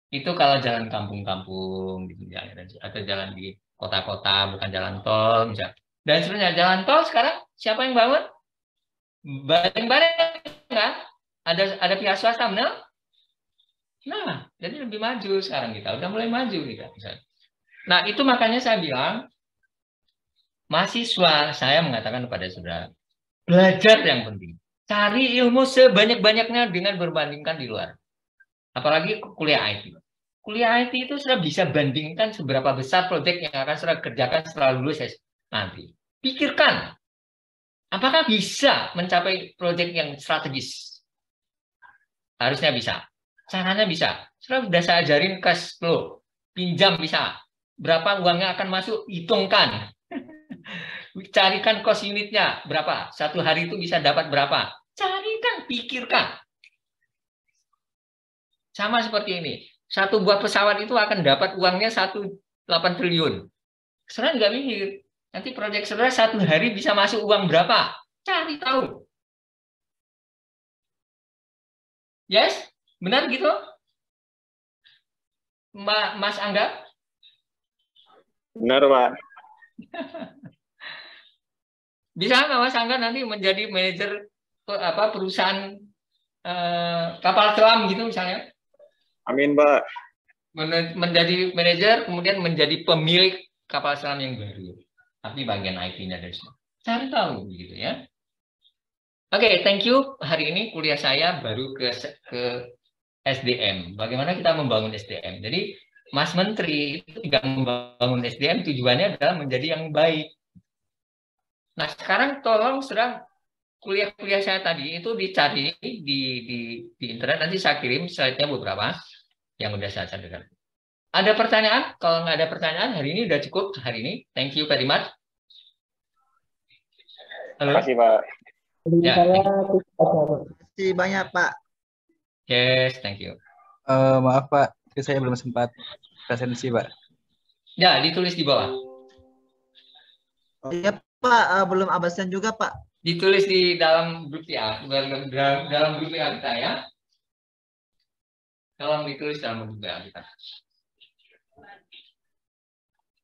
Itu kalau jalan kampung-kampung gitu ya, atau jalan di kota-kota bukan jalan tol misalnya. Dan sebenarnya jalan tol sekarang siapa yang bangun? Bareng-bareng kan? Ada pihak swasta benar? Nah, jadi lebih maju sekarang kita. Udah mulai maju kita misalnya. Nah, itu makanya saya bilang mahasiswa, saya mengatakan kepada saudara, belajar yang penting. Cari ilmu sebanyak-banyaknya dengan berbandingkan di luar. Apalagi kuliah IT. Kuliah IT itu sudah bisa bandingkan seberapa besar proyek yang akan saudara kerjakan setelah lulus nanti. Pikirkan, apakah bisa mencapai proyek yang strategis? Harusnya bisa. Caranya bisa. Sudah saya ajarin cash flow. Pinjam bisa. Berapa uangnya akan masuk? Hitungkan. Carikan cost unitnya berapa. 1 hari itu bisa dapat berapa. Carikan, pikirkan. Sama seperti ini. 1 buah pesawat itu akan dapat uangnya 8 triliun. Saudara nggak mikir. Nanti proyek saudara 1 hari bisa masuk uang berapa. Cari tahu. Yes? Benar gitu? Mas Angga? Benar, Pak. Bisa nggak Mas Angga nanti menjadi manajer perusahaan kapal selam gitu misalnya? Amin, Pak. Menjadi manajer, kemudian menjadi pemilik kapal selam yang baru. Tapi bagian IT-nya dari semua. Cari tahu gitu ya. Oke, thank you. Hari ini kuliah saya baru ke SDM. Bagaimana kita membangun SDM. Jadi Mas Menteri itu juga membangun SDM tujuannya adalah menjadi yang baik. Nah sekarang tolong sedang kuliah-kuliah saya tadi itu dicari di internet. Nanti saya kirim slide-nya beberapa yang udah saya catatkan. Ada pertanyaan? Kalau nggak ada pertanyaan, hari ini udah cukup hari ini. Thank you very much. Halo. Terima kasih, Pak. Ya, Terima kasih banyak, Pak. yes, thank you. Maaf Pak, saya belum sempat presensi Pak. Ya, ditulis di bawah. Oh, iya, Pak. Belum absen juga, Pak. Ditulis di dalam grup ya, dalam grup ya kita ya. Tolong ditulis dalam grup ya kita.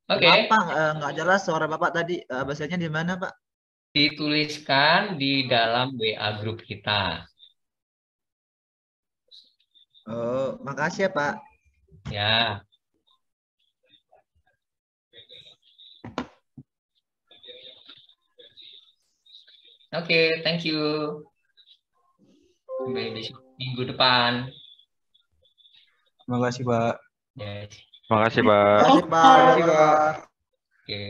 Oke. Bapak nggak jelas suara Bapak tadi. Absennya di mana, Pak? Dituliskan di dalam WA grup kita. Oh, makasih ya, Pak. Ya. Oke, thank you. Sampai minggu depan. Terima kasih Pak. Yes. Terima kasih, Pak. Terima kasih, Pak. Oke.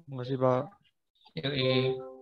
Terima kasih, Pak. Yuk.